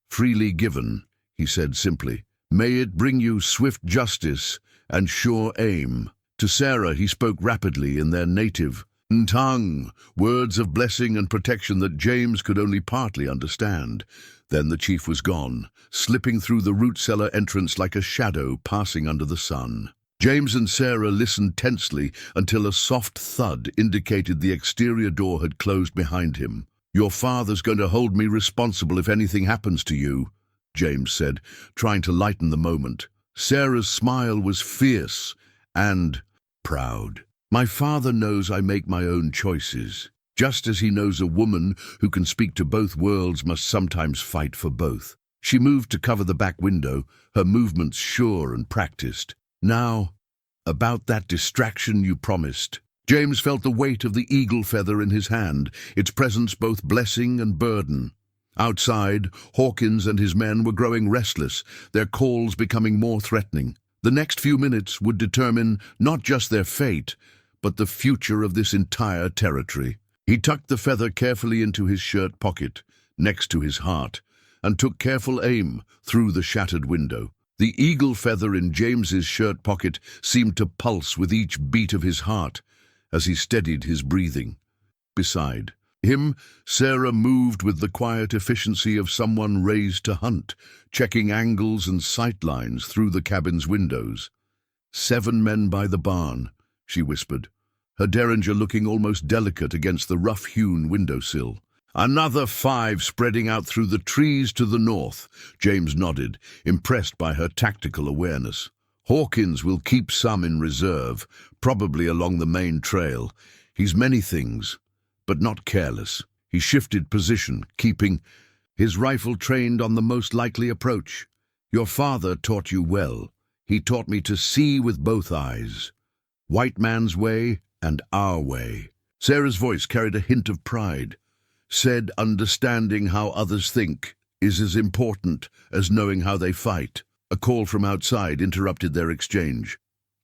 freely given," he said simply. "May it bring you swift justice and sure aim." To Sarah he spoke rapidly in their native tongue, words of blessing and protection that James could only partly understand. Then the chief was gone, slipping through the root cellar entrance like a shadow passing under the sun. James and Sarah listened tensely until a soft thud indicated the exterior door had closed behind him. "Your father's going to hold me responsible if anything happens to you," James said, trying to lighten the moment. Sarah's smile was fierce and proud. "My father knows I make my own choices, just as he knows a woman who can speak to both worlds must sometimes fight for both." She moved to cover the back window, her movements sure and practiced. "Now, about that distraction you promised." James felt the weight of the eagle feather in his hand, its presence both blessing and burden. Outside, Hawkins and his men were growing restless, their calls becoming more threatening. The next few minutes would determine not just their fate, but the future of this entire territory. He tucked the feather carefully into his shirt pocket, next to his heart, and took careful aim through the shattered window. The eagle feather in James's shirt pocket seemed to pulse with each beat of his heart as he steadied his breathing. Beside him, Sarah moved with the quiet efficiency of someone raised to hunt, checking angles and sight lines through the cabin's windows. "7 men by the barn," she whispered, her derringer looking almost delicate against the rough-hewn windowsill. "Another 5 spreading out through the trees to the north," James nodded, impressed by her tactical awareness. "Hawkins will keep some in reserve, probably along the main trail. He's many things, but not careless." He shifted position, keeping his rifle trained on the most likely approach. "Your father taught you well. He taught me to see with both eyes. White man's way and our way." Sarah's voice carried a hint of pride. Said understanding how others think is as important as knowing how they fight. A call from outside interrupted their exchange.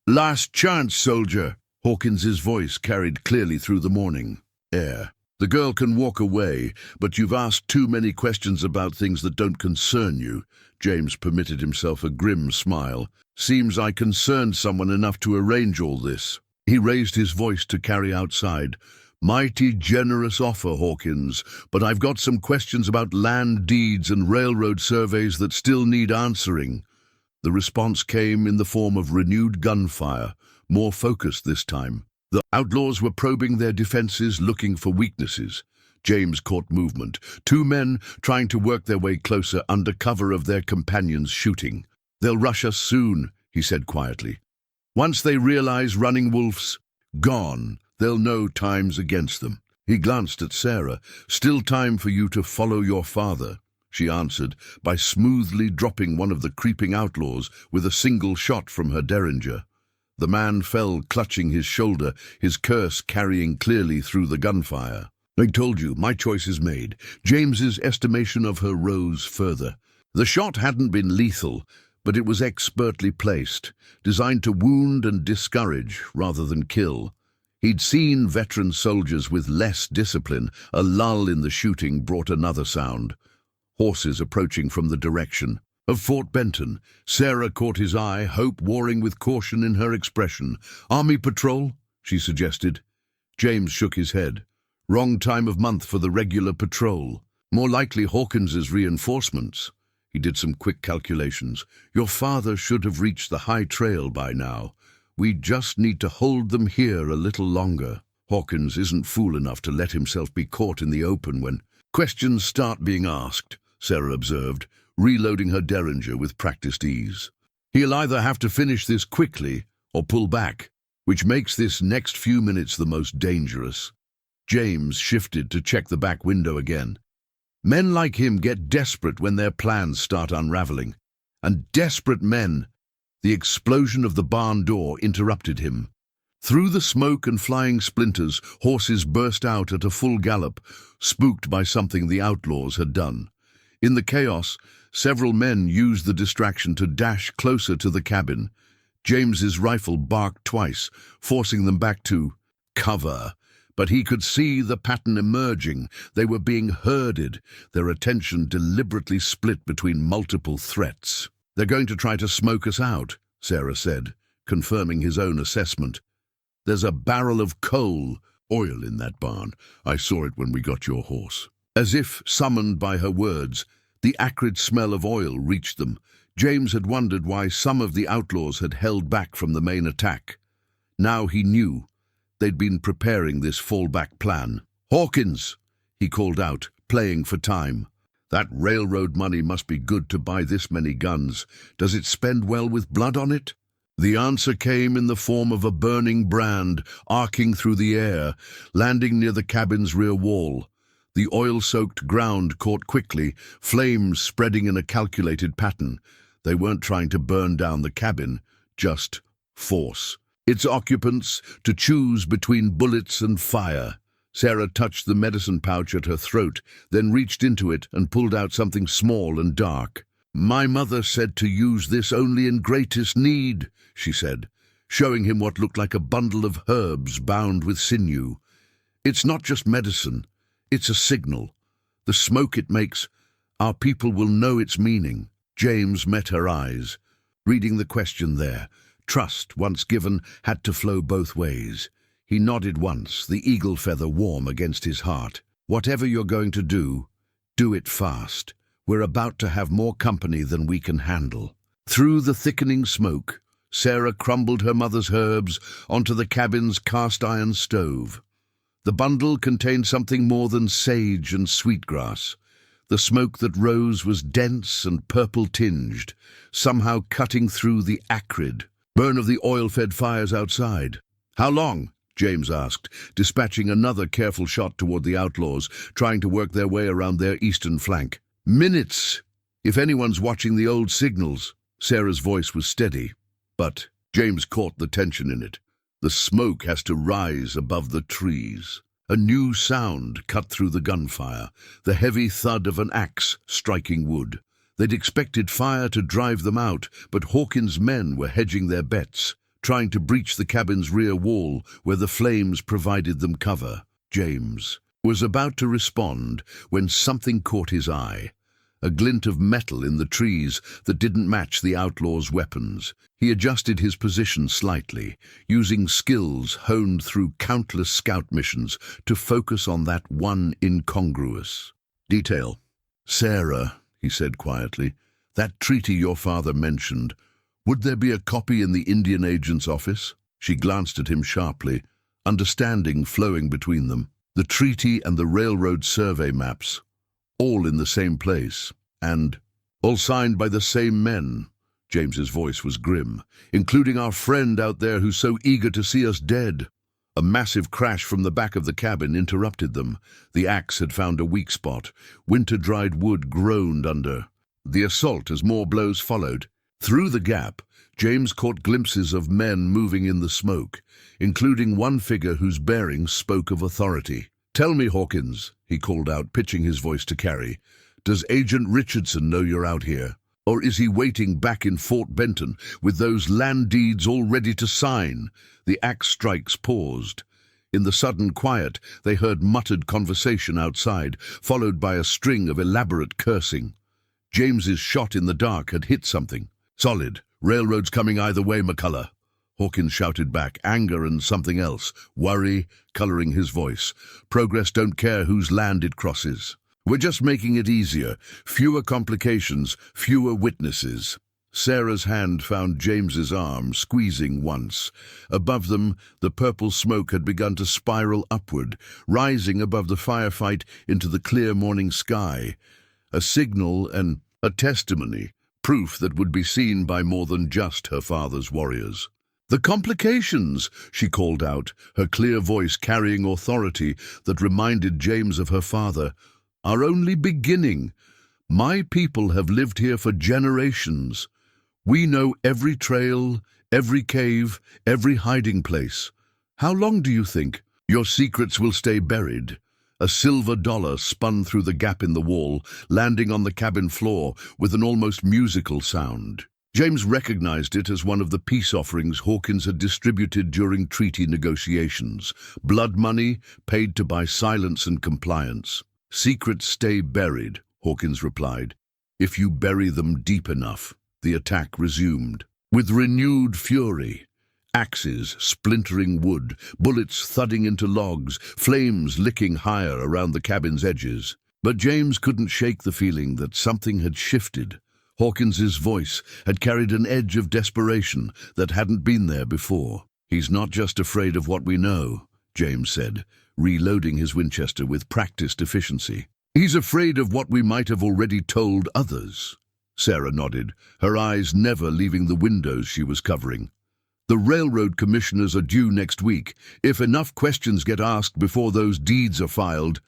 "Last chance, soldier." Hawkins's voice carried clearly through the morning air. "The girl can walk away, but you've asked too many questions about things that don't concern you." James permitted himself a grim smile. "Seems I concerned someone enough to arrange all this." He raised his voice to carry outside. "Mighty generous offer, Hawkins, but I've got some questions about land deeds and railroad surveys that still need answering." The response came in the form of renewed gunfire, more focused this time. The outlaws were probing their defenses, looking for weaknesses. James caught movement. 2 men trying to work their way closer under cover of their companions shooting. "They'll rush us soon," he said quietly. "Once they realize running wolves, gone. They'll know time's against them." He glanced at Sarah. "Still time for you to follow your father," she answered, by smoothly dropping one of the creeping outlaws with a single shot from her derringer. The man fell, clutching his shoulder, his curse carrying clearly through the gunfire. "I told you, my choice is made." James's estimation of her rose further. The shot hadn't been lethal, but it was expertly placed, designed to wound and discourage rather than kill. He'd seen veteran soldiers with less discipline. A lull in the shooting brought another sound. Horses approaching from the direction of Fort Benton. Sarah caught his eye, hope warring with caution in her expression. "Army patrol?" she suggested. James shook his head. "Wrong time of month for the regular patrol. More likely Hawkins's reinforcements." He did some quick calculations. "Your father should have reached the high trail by now. We just need to hold them here a little longer." Hawkins isn't fool enough to let himself be caught in the open when questions start being asked, Sarah observed, reloading her derringer with practiced ease. "He'll either have to finish this quickly or pull back, which makes this next few minutes the most dangerous." James shifted to check the back window again. Men like him get desperate when their plans start unraveling. And desperate men. The explosion of the barn door interrupted him. Through the smoke and flying splinters, horses burst out at a full gallop, spooked by something the outlaws had done. In the chaos, several men used the distraction to dash closer to the cabin. James's rifle barked twice, forcing them back to cover. But he could see the pattern emerging. They were being herded, their attention deliberately split between multiple threats. "They're going to try to smoke us out," Sarah said, confirming his own assessment. "There's a barrel of oil in that barn. I saw it when we got your horse." As if summoned by her words, the acrid smell of oil reached them. James had wondered why some of the outlaws had held back from the main attack. Now he knew. They'd been preparing this fallback plan. "Hawkins!" he called out, playing for time. "That railroad money must be good to buy this many guns. Does it spend well with blood on it?" The answer came in the form of a burning brand, arcing through the air, landing near the cabin's rear wall. The oil-soaked ground caught quickly, flames spreading in a calculated pattern. They weren't trying to burn down the cabin, just force its occupants to choose between bullets and fire. Sarah touched the medicine pouch at her throat, then reached into it and pulled out something small and dark. "My mother said to use this only in greatest need," she said, showing him what looked like a bundle of herbs bound with sinew. "It's not just medicine, it's a signal. The smoke it makes, our people will know its meaning." James met her eyes, reading the question there. Trust, once given, had to flow both ways. He nodded once, the eagle feather warm against his heart. "Whatever you're going to do it fast. We're about to have more company than we can handle." Through the thickening smoke, Sarah crumbled her mother's herbs onto the cabin's cast-iron stove. The bundle contained something more than sage and sweetgrass. The smoke that rose was dense and purple-tinged, somehow cutting through the acrid burn of the oil-fed fires outside. "How long?" James asked, dispatching another careful shot toward the outlaws, trying to work their way around their eastern flank. "Minutes, if anyone's watching the old signals." Sarah's voice was steady, but James caught the tension in it. "The smoke has to rise above the trees." A new sound cut through the gunfire, the heavy thud of an axe striking wood. They'd expected fire to drive them out, but Hawkins' men were hedging their bets, trying to breach the cabin's rear wall where the flames provided them cover. James was about to respond when something caught his eye. A glint of metal in the trees that didn't match the outlaws' weapons. He adjusted his position slightly, using skills honed through countless scout missions to focus on that one incongruous detail. "Sarah," he said quietly, "that treaty your father mentioned, would there be a copy in the Indian agent's office?" She glanced at him sharply, understanding flowing between them. The treaty and the railroad survey maps, all in the same place, and all signed by the same men. James's voice was grim. "Including our friend out there who's so eager to see us dead." A massive crash from the back of the cabin interrupted them. The axe had found a weak spot. Winter-dried wood groaned under the assault as more blows followed. Through the gap, James caught glimpses of men moving in the smoke, including one figure whose bearing spoke of authority. "Tell me, Hawkins," he called out, pitching his voice to Carrie, "does Agent Richardson know you're out here? Or is he waiting back in Fort Benton with those land deeds all ready to sign?" The axe strikes paused. In the sudden quiet, they heard muttered conversation outside, followed by a string of elaborate cursing. James's shot in the dark had hit something. "Solid. Railroad's coming either way, McCullough." Hawkins shouted back, anger and something else, worry, coloring his voice. "Progress don't care whose land it crosses. We're just making it easier. Fewer complications, fewer witnesses." Sarah's hand found James's arm, squeezing once. Above them, the purple smoke had begun to spiral upward, rising above the firefight into the clear morning sky. A signal and a testimony, proof that would be seen by more than just her father's warriors. "The complications," she called out, her clear voice carrying authority that reminded James of her father, "are only beginning. My people have lived here for generations. We know every trail, every cave, every hiding place. How long do you think your secrets will stay buried?" A silver dollar spun through the gap in the wall, landing on the cabin floor with an almost musical sound. James recognized it as one of the peace offerings Hawkins had distributed during treaty negotiations. Blood money paid to buy silence and compliance. "Secrets stay buried," Hawkins replied, "if you bury them deep enough." The attack resumed. With renewed fury, axes splintering wood, bullets thudding into logs, flames licking higher around the cabin's edges. But James couldn't shake the feeling that something had shifted. Hawkins's voice had carried an edge of desperation that hadn't been there before. "He's not just afraid of what we know," James said, reloading his Winchester with practiced efficiency. "He's afraid of what we might have already told others." Sarah nodded, her eyes never leaving the windows she was covering. "The railroad commissioners are due next week. If enough questions get asked before those deeds are filed—"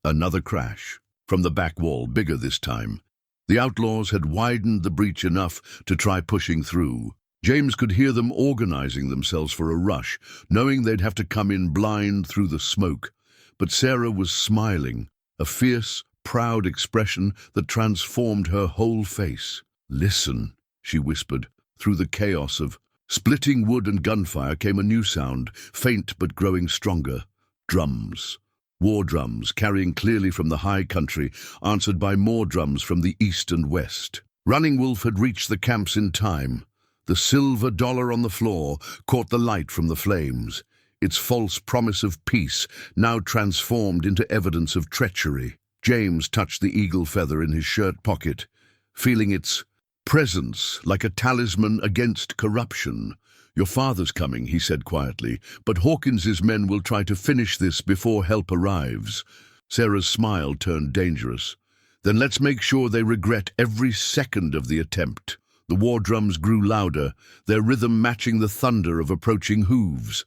Another crash. From the back wall, bigger this time. The outlaws had widened the breach enough to try pushing through. James could hear them organizing themselves for a rush, knowing they'd have to come in blind through the smoke. But Sarah was smiling, a fierce, proud expression that transformed her whole face. "Listen," she whispered. Through the chaos of splitting wood and gunfire came a new sound, faint but growing stronger. Drums. War drums, carrying clearly from the high country, answered by more drums from the east and west. Running Wolf had reached the camps in time. The silver dollar on the floor caught the light from the flames, its false promise of peace now transformed into evidence of treachery. James touched the eagle feather in his shirt pocket, feeling its presence, like a talisman against corruption. Your father's coming, he said quietly, but Hawkins's men will try to finish this before help arrives. Sarah's smile turned dangerous. Then let's make sure they regret every second of the attempt. The war drums grew louder, their rhythm matching the thunder of approaching hooves.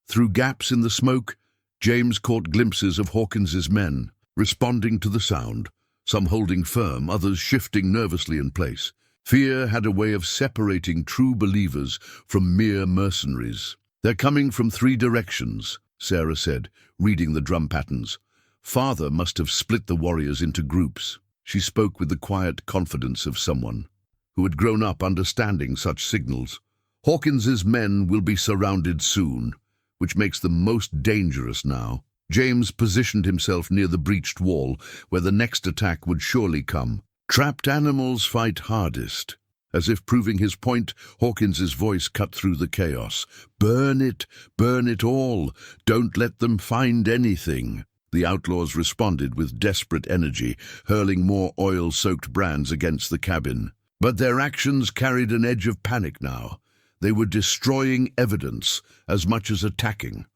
Through gaps in the smoke, James caught glimpses of Hawkins's men, responding to the sound, some holding firm, others shifting nervously in place. Fear had a way of separating true believers from mere mercenaries. They're coming from 3 directions, Sarah said, reading the drum patterns. Father must have split the warriors into groups. She spoke with the quiet confidence of someone who had grown up understanding such signals. Hawkins's men will be surrounded soon, which makes them most dangerous now. James positioned himself near the breached wall, where the next attack would surely come. Trapped animals fight hardest. As if proving his point, Hawkins's voice cut through the chaos. Burn it all. Don't let them find anything. The outlaws responded with desperate energy, hurling more oil-soaked brands against the cabin. But their actions carried an edge of panic now. They were destroying evidence as much as attacking.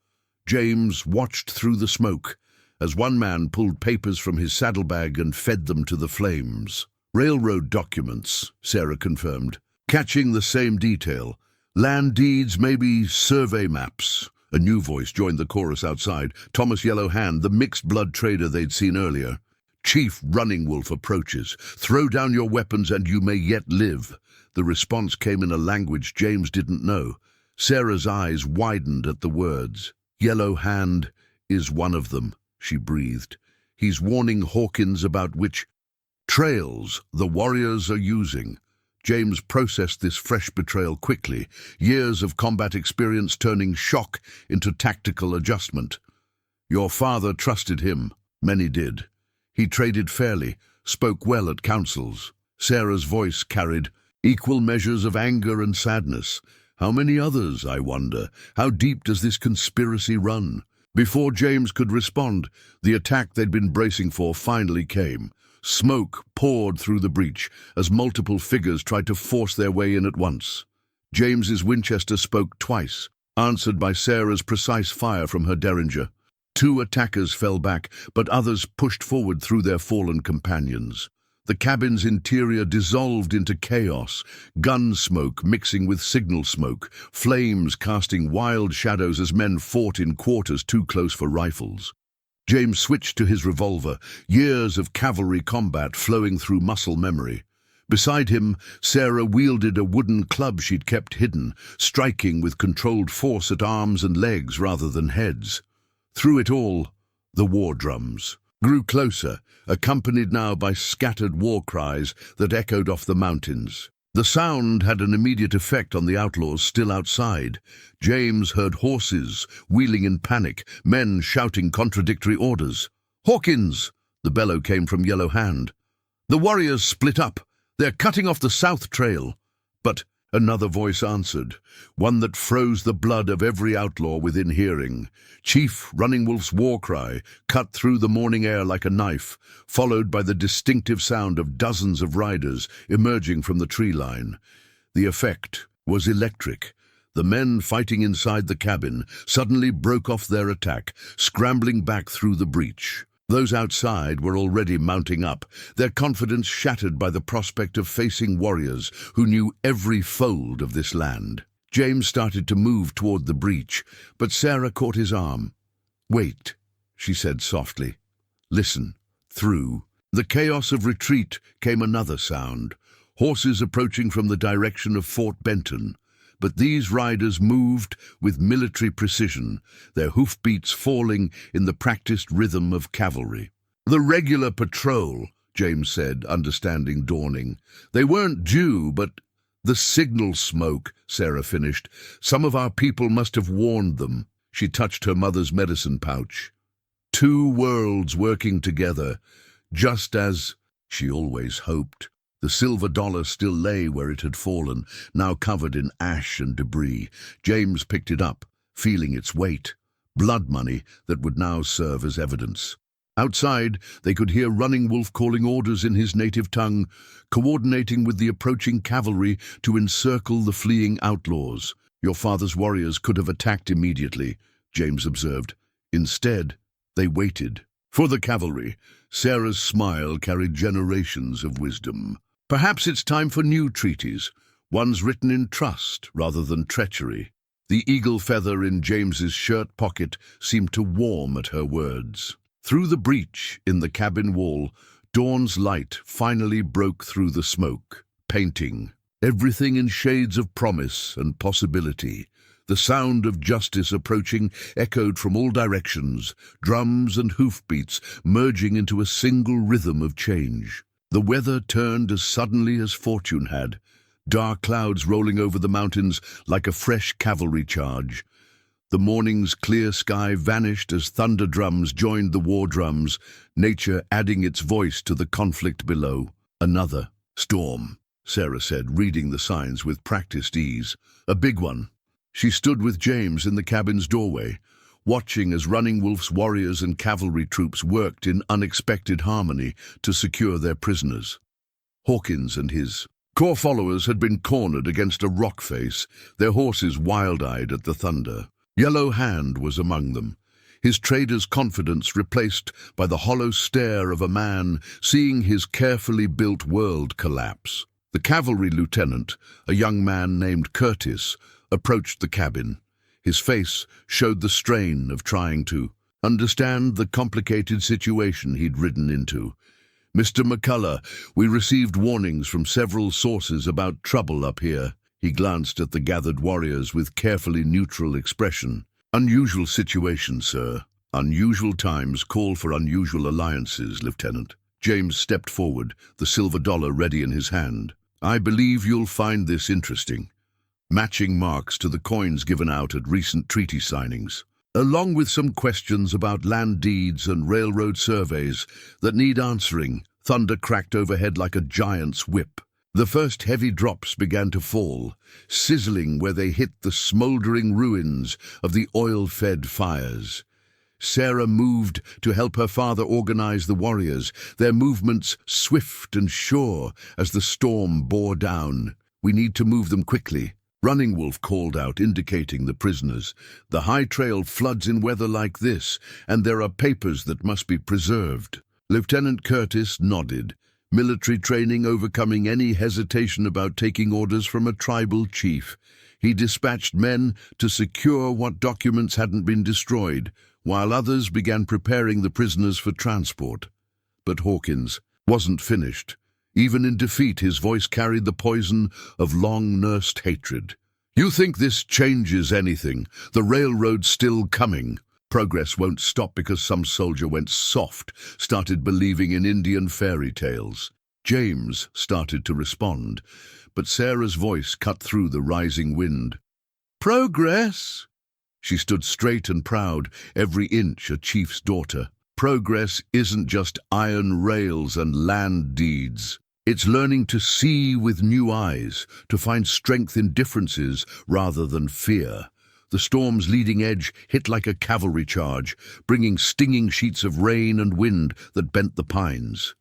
James watched through the smoke as one man pulled papers from his saddlebag and fed them to the flames. Railroad documents, Sarah confirmed, catching the same detail. Land deeds, maybe survey maps. A new voice joined the chorus outside. Thomas Yellowhand, the mixed-blood trader they'd seen earlier. Chief Running Wolf approaches. Throw down your weapons and you may yet live. The response came in a language James didn't know. Sarah's eyes widened at the words. Yellowhand is one of them, she breathed. He's warning Hawkins about which trails the warriors are using. James processed this fresh betrayal quickly, years of combat experience turning shock into tactical adjustment. Your father trusted him. Many did. He traded fairly, spoke well at councils. Sarah's voice carried equal measures of anger and sadness. How many others, I wonder? How deep does this conspiracy run? Before James could respond, the attack they'd been bracing for finally came. Smoke poured through the breach as multiple figures tried to force their way in at once. James's Winchester spoke twice, answered by Sarah's precise fire from her derringer. 2 attackers fell back, but others pushed forward through their fallen companions. The cabin's interior dissolved into chaos, gun smoke mixing with signal smoke, flames casting wild shadows as men fought in quarters too close for rifles. James switched to his revolver, years of cavalry combat flowing through muscle memory. Beside him, Sarah wielded a wooden club she'd kept hidden, striking with controlled force at arms and legs rather than heads. Through it all, the war drums grew closer, accompanied now by scattered war cries that echoed off the mountains. The sound had an immediate effect on the outlaws still outside. James heard horses wheeling in panic, men shouting contradictory orders. "Hawkins!" The bellow came from Yellowhand. "The warriors split up. They're cutting off the south trail." But another voice answered, one that froze the blood of every outlaw within hearing. Chief Running Wolf's war cry cut through the morning air like a knife, followed by the distinctive sound of dozens of riders emerging from the tree line. The effect was electric. The men fighting inside the cabin suddenly broke off their attack, scrambling back through the breach. Those outside were already mounting up, their confidence shattered by the prospect of facing warriors who knew every fold of this land. James started to move toward the breach, but Sarah caught his arm. "Wait," she said softly. "Listen." Through the chaos of retreat came another sound, horses approaching from the direction of Fort Benton. But these riders moved with military precision, their hoofbeats falling in the practiced rhythm of cavalry. "The regular patrol," James said, understanding dawning. "They weren't due, but—" "The signal smoke," Sarah finished. "Some of our people must have warned them." She touched her mother's medicine pouch. 2 worlds working together, just as she always hoped. The silver dollar still lay where it had fallen, now covered in ash and debris. James picked it up, feeling its weight. Blood money that would now serve as evidence. Outside, they could hear Running Wolf calling orders in his native tongue, coordinating with the approaching cavalry to encircle the fleeing outlaws. "Your father's warriors could have attacked immediately," James observed. Instead, they waited. For the cavalry, Sarah's smile carried generations of wisdom. "Perhaps it's time for new treaties, ones written in trust rather than treachery." The eagle feather in James's shirt pocket seemed to warm at her words. Through the breach in the cabin wall, dawn's light finally broke through the smoke, painting everything in shades of promise and possibility. The sound of justice approaching echoed from all directions, drums and hoofbeats merging into a single rhythm of change. The weather turned as suddenly as fortune had, dark clouds rolling over the mountains like a fresh cavalry charge. The morning's clear sky vanished as thunder drums joined the war drums, nature adding its voice to the conflict below. "Another storm," Sarah said, reading the signs with practiced ease. "A big one." She stood with James in the cabin's doorway, watching as Running Wolf's warriors and cavalry troops worked in unexpected harmony to secure their prisoners. Hawkins and his core followers had been cornered against a rock face, their horses wild-eyed at the thunder. Yellow Hand was among them, his trader's confidence replaced by the hollow stare of a man seeing his carefully built world collapse. The cavalry lieutenant, a young man named Curtis, approached the cabin. His face showed the strain of trying to understand the complicated situation he'd ridden into. "Mr. McCullough, we received warnings from several sources about trouble up here." He glanced at the gathered warriors with carefully neutral expression. "Unusual situation, sir. Unusual times call for unusual alliances, Lieutenant." James stepped forward, the silver dollar ready in his hand. "I believe you'll find this interesting." Matching marks to the coins given out at recent treaty signings, along with some questions about land deeds and railroad surveys that need answering. Thunder cracked overhead like a giant's whip. The first heavy drops began to fall, sizzling where they hit the smoldering ruins of the oil-fed fires. Sarah moved to help her father organize the warriors, their movements swift and sure as the storm bore down. "We need to move them quickly," Running Wolf called out, indicating the prisoners. "The high trail floods in weather like this, and there are papers that must be preserved." Lieutenant Curtis nodded, military training overcoming any hesitation about taking orders from a tribal chief. He dispatched men to secure what documents hadn't been destroyed, while others began preparing the prisoners for transport. But Hawkins wasn't finished. Even in defeat, his voice carried the poison of long-nursed hatred. "You think this changes anything? The railroad's still coming. Progress won't stop because some soldier went soft, started believing in Indian fairy tales." James started to respond, but Sarah's voice cut through the rising wind. "Progress?" She stood straight and proud, every inch a chief's daughter. "Progress isn't just iron rails and land deeds. It's learning to see with new eyes, to find strength in differences rather than fear." The storm's leading edge hit like a cavalry charge, bringing stinging sheets of rain and wind that bent the pines.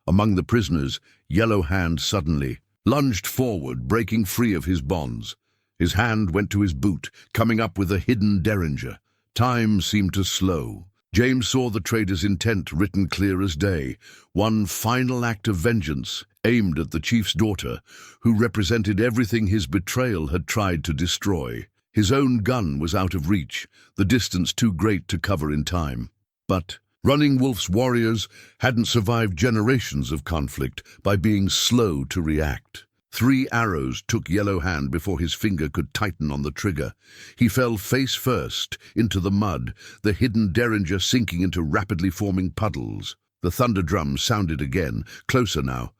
Among the prisoners, Yellow Hand suddenly lunged forward, breaking free of his bonds. His hand went to his boot, coming up with a hidden derringer. Time seemed to slow. James saw the trader's intent written clear as day, one final act of vengeance aimed at the chief's daughter, who represented everything his betrayal had tried to destroy. His own gun was out of reach, the distance too great to cover in time. But Running Wolf's warriors hadn't survived generations of conflict by being slow to react. 3 arrows took Yellow Hand before his finger could tighten on the trigger. He fell face first into the mud, the hidden derringer sinking into rapidly forming puddles. The thunder drums sounded again, closer now.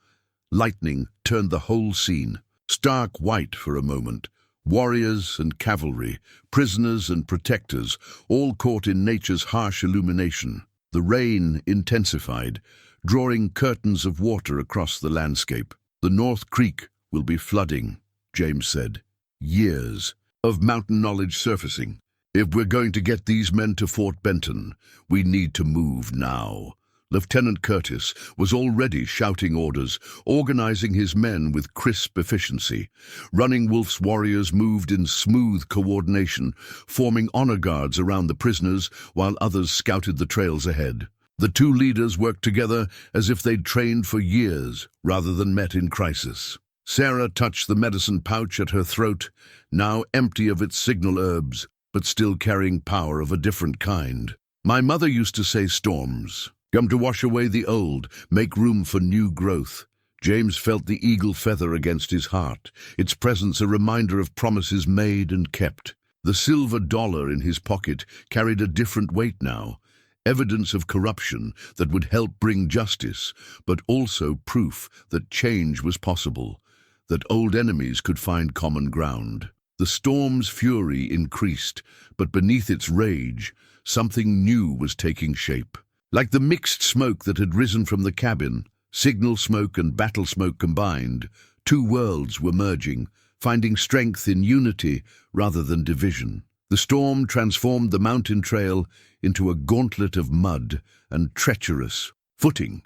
Lightning turned the whole scene, stark white for a moment. Warriors and cavalry, prisoners and protectors, all caught in nature's harsh illumination. The rain intensified, drawing curtains of water across the landscape. "The North Creek will be flooding," James said. Years of mountain knowledge surfacing. If we're going to get these men to Fort Benton, we need to move now. Lieutenant Curtis was already shouting orders, organizing his men with crisp efficiency. Running Wolf's warriors moved in smooth coordination, forming honor guards around the prisoners while others scouted the trails ahead. The two leaders worked together as if they'd trained for years rather than met in crisis. Sarah touched the medicine pouch at her throat, now empty of its signal herbs, but still carrying power of a different kind. My mother used to say storms come to wash away the old, make room for new growth. James felt the eagle feather against his heart, its presence a reminder of promises made and kept. The silver dollar in his pocket carried a different weight now, evidence of corruption that would help bring justice, but also proof that change was possible, that old enemies could find common ground. The storm's fury increased, but beneath its rage, something new was taking shape. Like the mixed smoke that had risen from the cabin, signal smoke and battle smoke combined, two worlds were merging, finding strength in unity rather than division. The storm transformed the mountain trail into a gauntlet of mud and treacherous footing.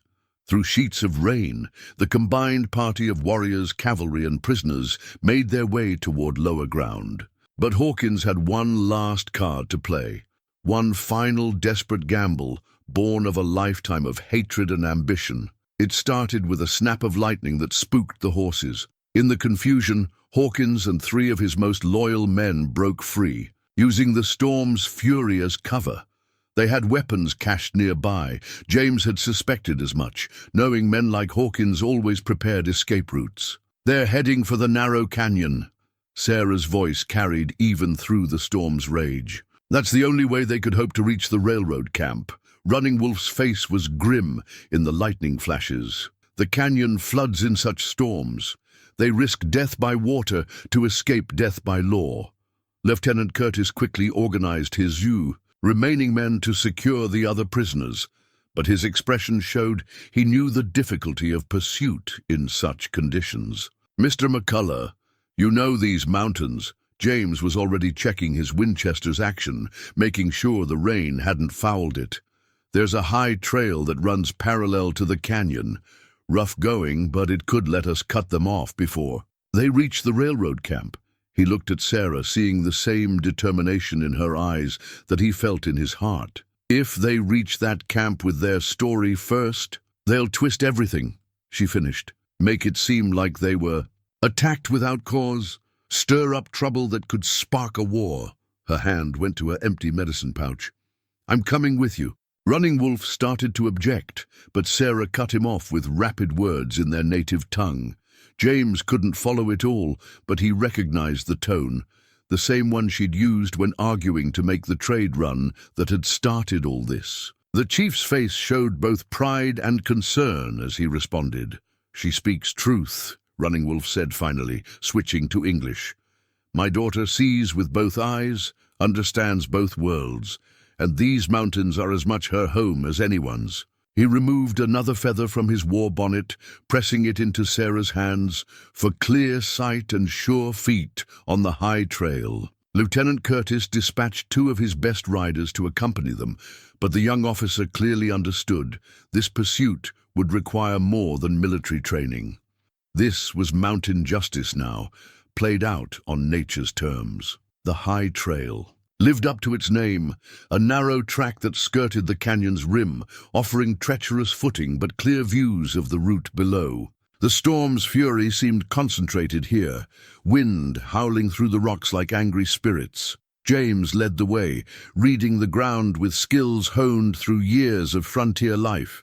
Through sheets of rain, the combined party of warriors, cavalry, and prisoners made their way toward lower ground. But Hawkins had one last card to play, one final desperate gamble, born of a lifetime of hatred and ambition. It started with a snap of lightning that spooked the horses. In the confusion, Hawkins and three of his most loyal men broke free, using the storm's fury as cover. They had weapons cached nearby. James had suspected as much, knowing men like Hawkins always prepared escape routes. "They're heading for the narrow canyon," Sarah's voice carried even through the storm's rage. That's the only way they could hope to reach the railroad camp. Running Wolf's face was grim in the lightning flashes. The canyon floods in such storms. They risk death by water to escape death by law. Lieutenant Curtis quickly organized his remaining men to secure the other prisoners, but his expression showed he knew the difficulty of pursuit in such conditions. "Mr. McCullough, you know these mountains." James was already checking his Winchester's action, making sure the rain hadn't fouled it. "There's a high trail that runs parallel to the canyon. Rough going, but it could let us cut them off before they reach the railroad camp." He looked at Sarah, seeing the same determination in her eyes that he felt in his heart. "If they reach that camp with their story first, they'll twist everything," she finished. "Make it seem like they were attacked without cause, stir up trouble that could spark a war." Her hand went to her empty medicine pouch. "I'm coming with you." Running Wolf started to object, but Sarah cut him off with rapid words in their native tongue. James couldn't follow it all, but he recognized the tone, the same one she'd used when arguing to make the trade run that had started all this. The chief's face showed both pride and concern as he responded. "She speaks truth," Running Wolf said finally, switching to English. "My daughter sees with both eyes, understands both worlds, and these mountains are as much her home as anyone's." He removed another feather from his war bonnet, pressing it into Sarah's hands for clear sight and sure feet on the high trail. Lieutenant Curtis dispatched two of his best riders to accompany them, but the young officer clearly understood this pursuit would require more than military training. This was mountain justice now, played out on nature's terms. The high trail lived up to its name, a narrow track that skirted the canyon's rim, offering treacherous footing but clear views of the route below. The storm's fury seemed concentrated here, wind howling through the rocks like angry spirits. James led the way, reading the ground with skills honed through years of frontier life.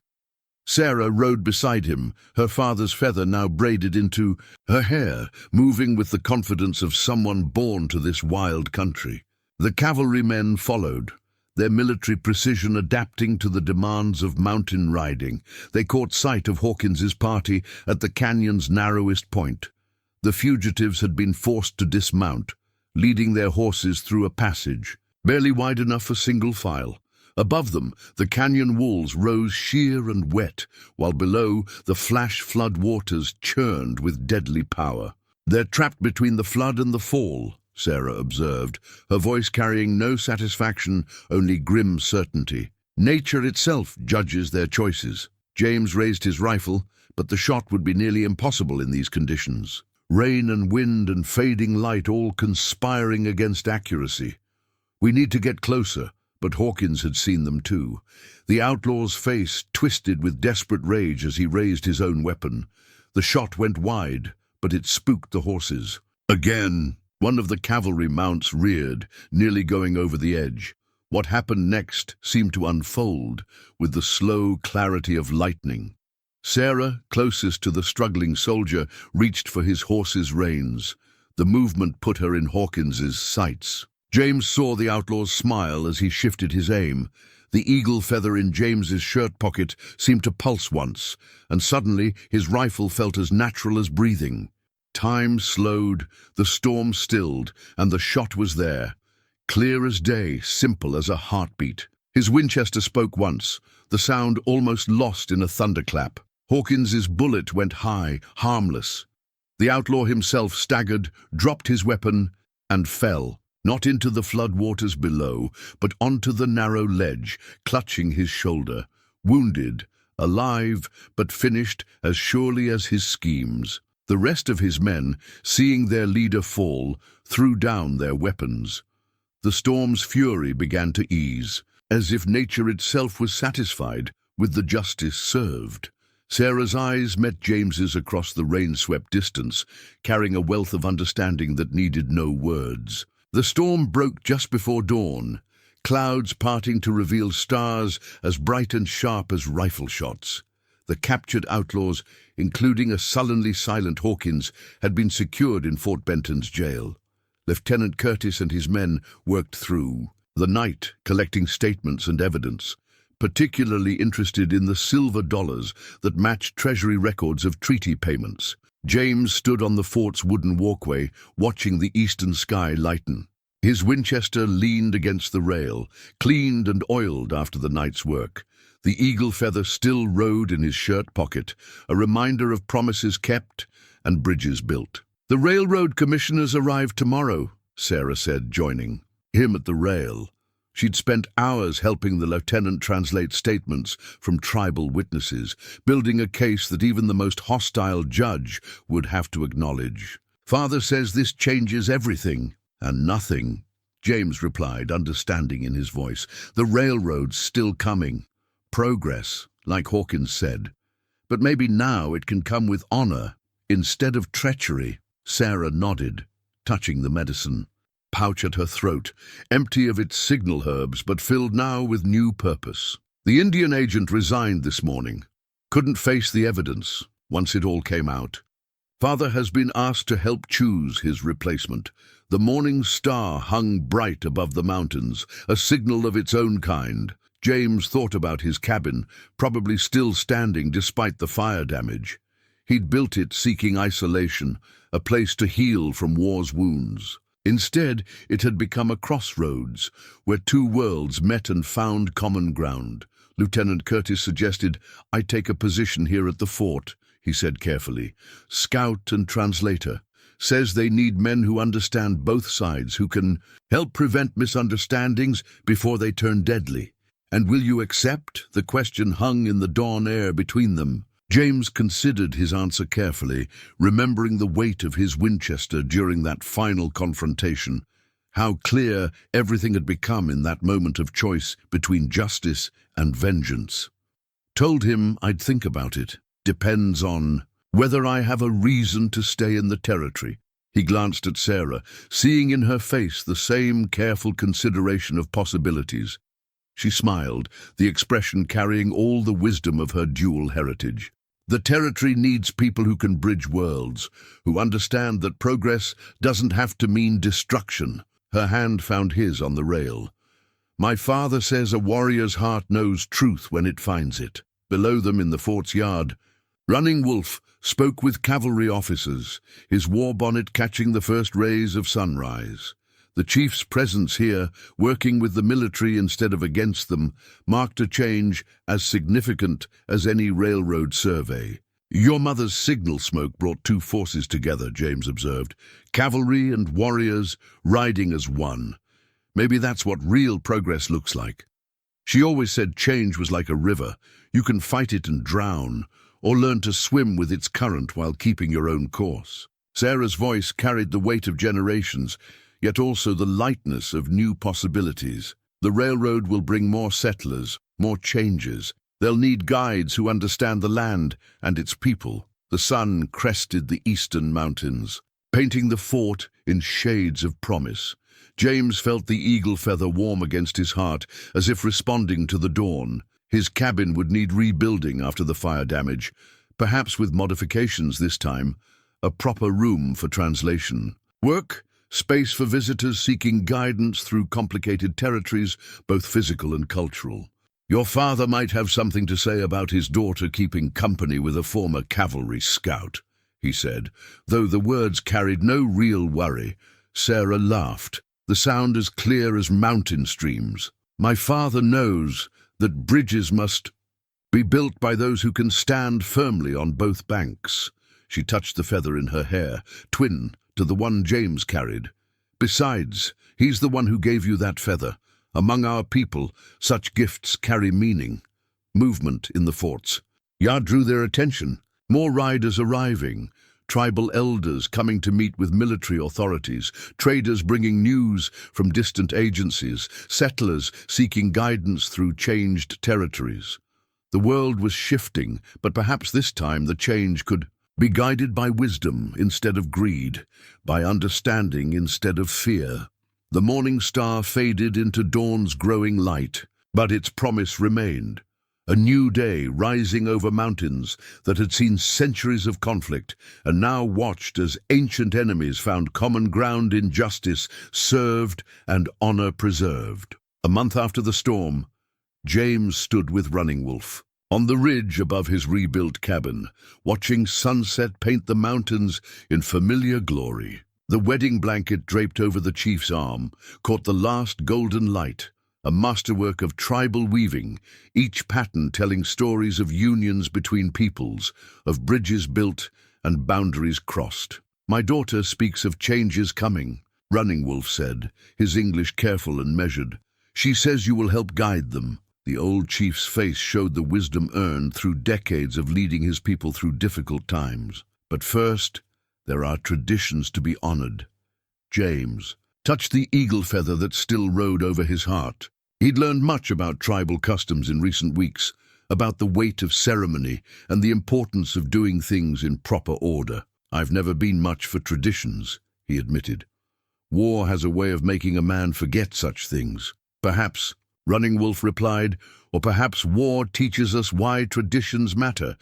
Sarah rode beside him, her father's feather now braided into her hair, moving with the confidence of someone born to this wild country. The cavalrymen followed, their military precision adapting to the demands of mountain riding. They caught sight of Hawkins's party at the canyon's narrowest point. The fugitives had been forced to dismount, leading their horses through a passage, barely wide enough for single file. Above them, the canyon walls rose sheer and wet, while below, the flash flood waters churned with deadly power. "They're trapped between the flood and the fall," Sarah observed, her voice carrying no satisfaction, only grim certainty. Nature itself judges their choices. James raised his rifle, but the shot would be nearly impossible in these conditions. Rain and wind and fading light all conspiring against accuracy. We need to get closer, but Hawkins had seen them too. The outlaw's face twisted with desperate rage as he raised his own weapon. The shot went wide, but it spooked the horses. Again, one of the cavalry mounts reared, nearly going over the edge. What happened next seemed to unfold with the slow clarity of lightning. Sarah, closest to the struggling soldier, reached for his horse's reins. The movement put her in Hawkins's sights. James saw the outlaw's smile as he shifted his aim. The eagle feather in James's shirt pocket seemed to pulse once, and suddenly his rifle felt as natural as breathing. Time slowed, the storm stilled, and the shot was there. Clear as day, simple as a heartbeat. His Winchester spoke once, the sound almost lost in a thunderclap. Hawkins's bullet went high, harmless. The outlaw himself staggered, dropped his weapon, and fell, not into the flood waters below, but onto the narrow ledge, clutching his shoulder, wounded, alive, but finished as surely as his schemes. The rest of his men, seeing their leader fall, threw down their weapons. The storm's fury began to ease, as if nature itself was satisfied with the justice served. Sarah's eyes met James's across the rain-swept distance, carrying a wealth of understanding that needed no words. The storm broke just before dawn, clouds parting to reveal stars as bright and sharp as rifle shots. The captured outlaws, including a sullenly silent Hawkins, had been secured in Fort Benton's jail. Lieutenant Curtis and his men worked through the night, collecting statements and evidence, particularly interested in the silver dollars that matched Treasury records of treaty payments. James stood on the fort's wooden walkway, watching the eastern sky lighten. His Winchester leaned against the rail, cleaned and oiled after the night's work. The eagle feather still rode in his shirt pocket, a reminder of promises kept and bridges built. "The railroad commissioners arrive tomorrow," Sarah said, joining him at the rail. She'd spent hours helping the lieutenant translate statements from tribal witnesses, building a case that even the most hostile judge would have to acknowledge. "Father says this changes everything." "And nothing," James replied, understanding in his voice. "The railroad's still coming. Progress, like Hawkins said. But maybe now it can come with honor instead of treachery." Sarah nodded, touching the medicine pouch at her throat, empty of its signal herbs but filled now with new purpose. "The Indian agent resigned this morning. Couldn't face the evidence once it all came out. Father has been asked to help choose his replacement. The morning star hung bright above the mountains, a signal of its own kind. James thought about his cabin, probably still standing despite the fire damage. He'd built it seeking isolation, a place to heal from war's wounds. Instead, it had become a crossroads, where two worlds met and found common ground. Lieutenant Curtis suggested, "I take a position here at the fort," he said carefully. "Scout and translator. Says they need men who understand both sides, who can help prevent misunderstandings before they turn deadly." "And will you accept?" The question hung in the dawn air between them. James considered his answer carefully, remembering the weight of his Winchester during that final confrontation. How clear everything had become in that moment of choice between justice and vengeance. "Told him I'd think about it. Depends on whether I have a reason to stay in the territory." He glanced at Sarah, seeing in her face the same careful consideration of possibilities. She smiled, the expression carrying all the wisdom of her dual heritage. "The territory needs people who can bridge worlds, who understand that progress doesn't have to mean destruction." Her hand found his on the rail. "My father says a warrior's heart knows truth when it finds it." Below them in the fort's yard, Running Wolf spoke with cavalry officers, his war bonnet catching the first rays of sunrise. The chief's presence here, working with the military instead of against them, marked a change as significant as any railroad survey. Your mother's signal smoke brought two forces together, James observed. Cavalry and warriors riding as one. Maybe that's what real progress looks like. She always said change was like a river. You can fight it and drown, or learn to swim with its current while keeping your own course. Sarah's voice carried the weight of generations, yet also the lightness of new possibilities. The railroad will bring more settlers, more changes. They'll need guides who understand the land and its people. The sun crested the eastern mountains, painting the fort in shades of promise. James felt the eagle feather warm against his heart, as if responding to the dawn. His cabin would need rebuilding after the fire damage, perhaps with modifications this time, a proper room for translation. Work, space for visitors seeking guidance through complicated territories, both physical and cultural. Your father might have something to say about his daughter keeping company with a former cavalry scout, he said, though the words carried no real worry. Sarah laughed, the sound as clear as mountain streams. My father knows that bridges must be built by those who can stand firmly on both banks. She touched the feather in her hair, twin to the one James carried. Besides, he's the one who gave you that feather. Among our people, such gifts carry meaning. Movement in the forts. Yard drew their attention. More riders arriving. Tribal elders coming to meet with military authorities. Traders bringing news from distant agencies. Settlers seeking guidance through changed territories. The world was shifting, but perhaps this time the change could be guided by wisdom instead of greed, by understanding instead of fear. The morning star faded into dawn's growing light, but its promise remained. A new day rising over mountains that had seen centuries of conflict and now watched as ancient enemies found common ground in justice served and honor preserved. A month after the storm, James stood with Running Wolf on the ridge above his rebuilt cabin, watching sunset paint the mountains in familiar glory. The wedding blanket draped over the chief's arm caught the last golden light, a masterwork of tribal weaving, each pattern telling stories of unions between peoples, of bridges built and boundaries crossed. My daughter speaks of changes coming, Running Wolf said, his English careful and measured. She says you will help guide them. The old chief's face showed the wisdom earned through decades of leading his people through difficult times. But first, there are traditions to be honored. James touched the eagle feather that still rode over his heart. He'd learned much about tribal customs in recent weeks, about the weight of ceremony and the importance of doing things in proper order. I've never been much for traditions, he admitted. War has a way of making a man forget such things. Perhaps, Running Wolf replied, or perhaps war teaches us why traditions matter.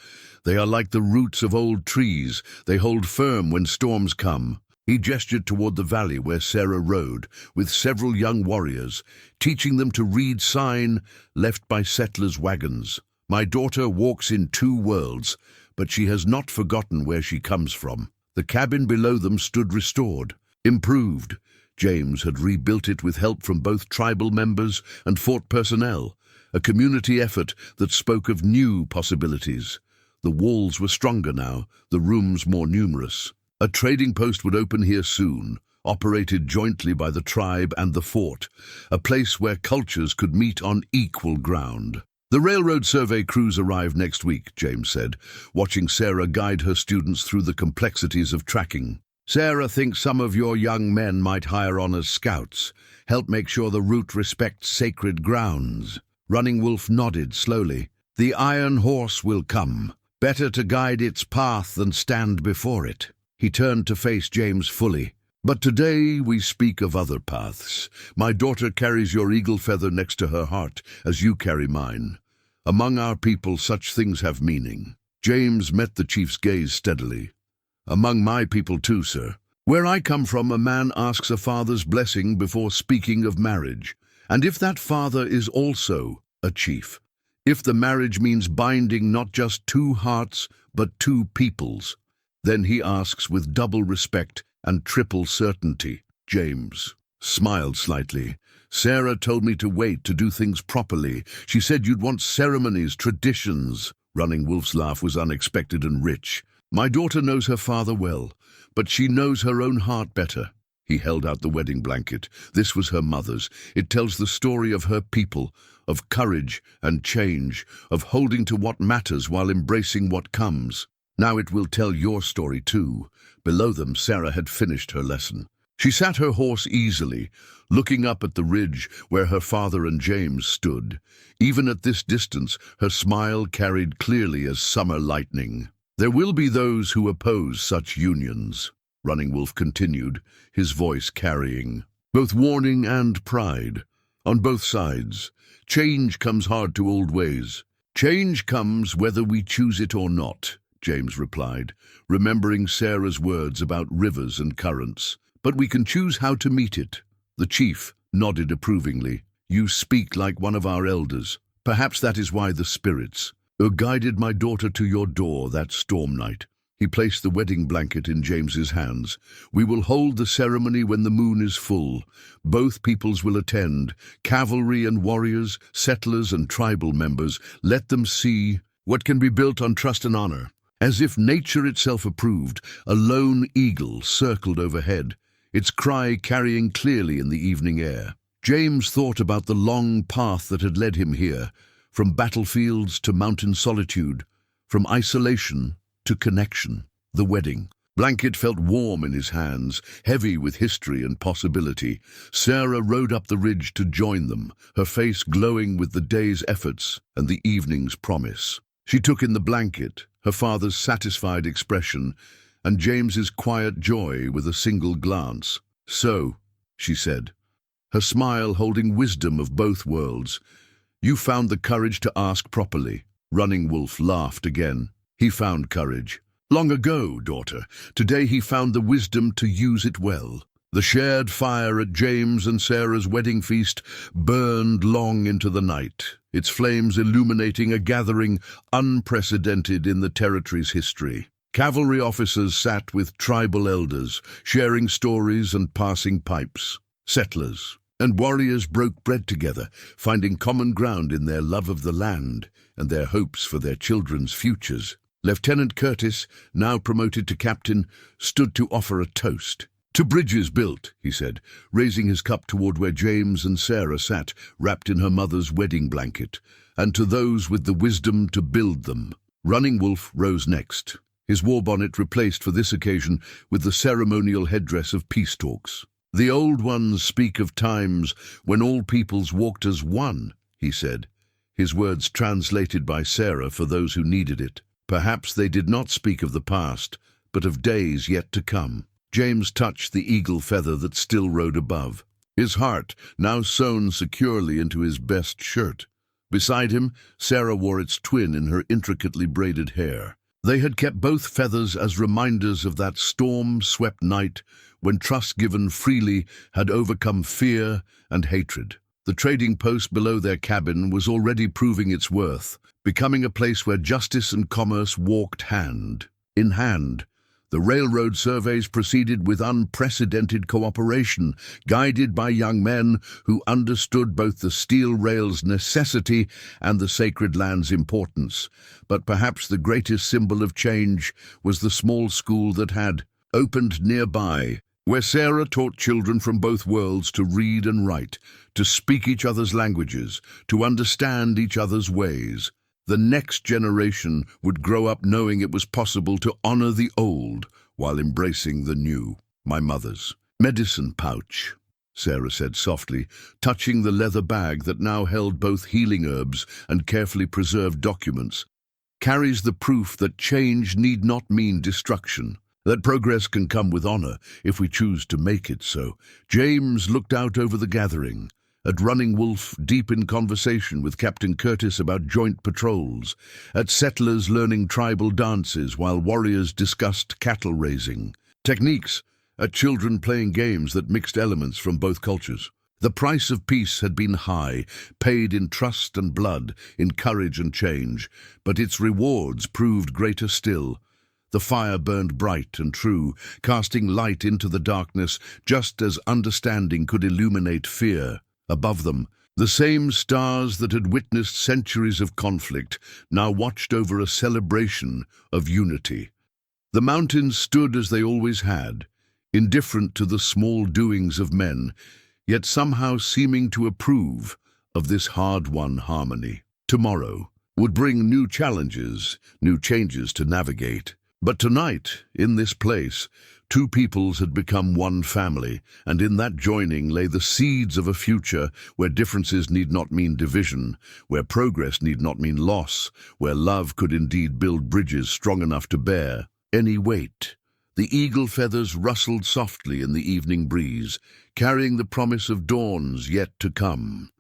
They are like the roots of old trees. They hold firm when storms come. He gestured toward the valley where Sarah rode, with several young warriors, teaching them to read sign left by settlers' wagons. My daughter walks in two worlds, but she has not forgotten where she comes from. The cabin below them stood restored, improved. James had rebuilt it with help from both tribal members and fort personnel, a community effort that spoke of new possibilities. The walls were stronger now, the rooms more numerous. A trading post would open here soon, operated jointly by the tribe and the fort, a place where cultures could meet on equal ground. The railroad survey crews arrive next week, James said, watching Sarah guide her students through the complexities of tracking. Sarah thinks some of your young men might hire on as scouts, help make sure the route respects sacred grounds. Running Wolf nodded slowly. The iron horse will come. Better to guide its path than stand before it. He turned to face James fully. But today we speak of other paths. My daughter carries your eagle feather next to her heart, as you carry mine. Among our people, such things have meaning. James met the chief's gaze steadily. Among my people too, sir. Where I come from, a man asks a father's blessing before speaking of marriage. And if that father is also a chief, if the marriage means binding not just two hearts, but two peoples, then he asks with double respect and triple certainty. James smiled slightly. Sarah told me to wait, to do things properly. She said you'd want ceremonies, traditions. Running Wolf's laugh was unexpected and rich. My daughter knows her father well, but she knows her own heart better. He held out the wedding blanket. This was her mother's. It tells the story of her people, of courage and change, of holding to what matters while embracing what comes. Now it will tell your story too. Below them, Sarah had finished her lesson. She sat her horse easily, looking up at the ridge where her father and James stood. Even at this distance, her smile carried clearly as summer lightning. There will be those who oppose such unions, Running Wolf continued, his voice carrying both warning and pride. On both sides, change comes hard to old ways. Change comes whether we choose it or not, James replied, remembering Sarah's words about rivers and currents. But we can choose how to meet it. The chief nodded approvingly. You speak like one of our elders. Perhaps that is why the spirits guided my daughter to your door that storm night. He placed the wedding blanket in James's hands. We will hold the ceremony when the moon is full. Both peoples will attend, cavalry and warriors, settlers and tribal members. Let them see what can be built on trust and honor. As if nature itself approved, a lone eagle circled overhead, its cry carrying clearly in the evening air. James thought about the long path that had led him here, from battlefields to mountain solitude, from isolation to connection. The wedding blanket felt warm in his hands, heavy with history and possibility. Sarah rode up the ridge to join them, her face glowing with the day's efforts and the evening's promise. She took in the blanket, her father's satisfied expression, and James's quiet joy with a single glance. So, she said, her smile holding wisdom of both worlds, you found the courage to ask properly. Running Wolf laughed again. He found courage. Long ago, daughter. Today he found the wisdom to use it well. The shared fire at James and Sarah's wedding feast burned long into the night, its flames illuminating a gathering unprecedented in the territory's history. Cavalry officers sat with tribal elders, sharing stories and passing pipes. Settlers and warriors broke bread together, finding common ground in their love of the land and their hopes for their children's futures. Lieutenant Curtis, now promoted to captain, stood to offer a toast. To bridges built, he said, raising his cup toward where James and Sarah sat, wrapped in her mother's wedding blanket, and to those with the wisdom to build them. Running Wolf rose next, his war bonnet replaced for this occasion with the ceremonial headdress of peace talks. The old ones speak of times when all peoples walked as one, he said, his words translated by Sarah for those who needed it. Perhaps they did not speak of the past, but of days yet to come. James touched the eagle feather that still rode above, his heart now sewn securely into his best shirt. Beside him, Sarah wore its twin in her intricately braided hair. They had kept both feathers as reminders of that storm-swept night when trust given freely had overcome fear and hatred. The trading post below their cabin was already proving its worth, becoming a place where justice and commerce walked hand in hand. The railroad surveys proceeded with unprecedented cooperation, guided by young men who understood both the steel rail's necessity and the sacred land's importance. But perhaps the greatest symbol of change was the small school that had opened nearby, where Sarah taught children from both worlds to read and write, to speak each other's languages, to understand each other's ways. The next generation would grow up knowing it was possible to honor the old while embracing the new. My mother's medicine pouch, Sarah said softly, touching the leather bag that now held both healing herbs and carefully preserved documents, carries the proof that change need not mean destruction, that progress can come with honor if we choose to make it so. James looked out over the gathering, at Running Wolf deep in conversation with Captain Curtis about joint patrols, at settlers learning tribal dances while warriors discussed cattle raising techniques, at children playing games that mixed elements from both cultures. The price of peace had been high, paid in trust and blood, in courage and change, but its rewards proved greater still. The fire burned bright and true, casting light into the darkness just as understanding could illuminate fear. Above them, The same stars that had witnessed centuries of conflict now watched over a celebration of unity. The mountains stood as they always had, indifferent to the small doings of men, yet somehow seeming to approve of this hard-won harmony. Tomorrow would bring new challenges, new changes to navigate. But tonight, in this place, two peoples had become one family, and in that joining lay the seeds of a future where differences need not mean division, where progress need not mean loss, where love could indeed build bridges strong enough to bear any weight. The eagle feathers rustled softly in the evening breeze, carrying the promise of dawns yet to come.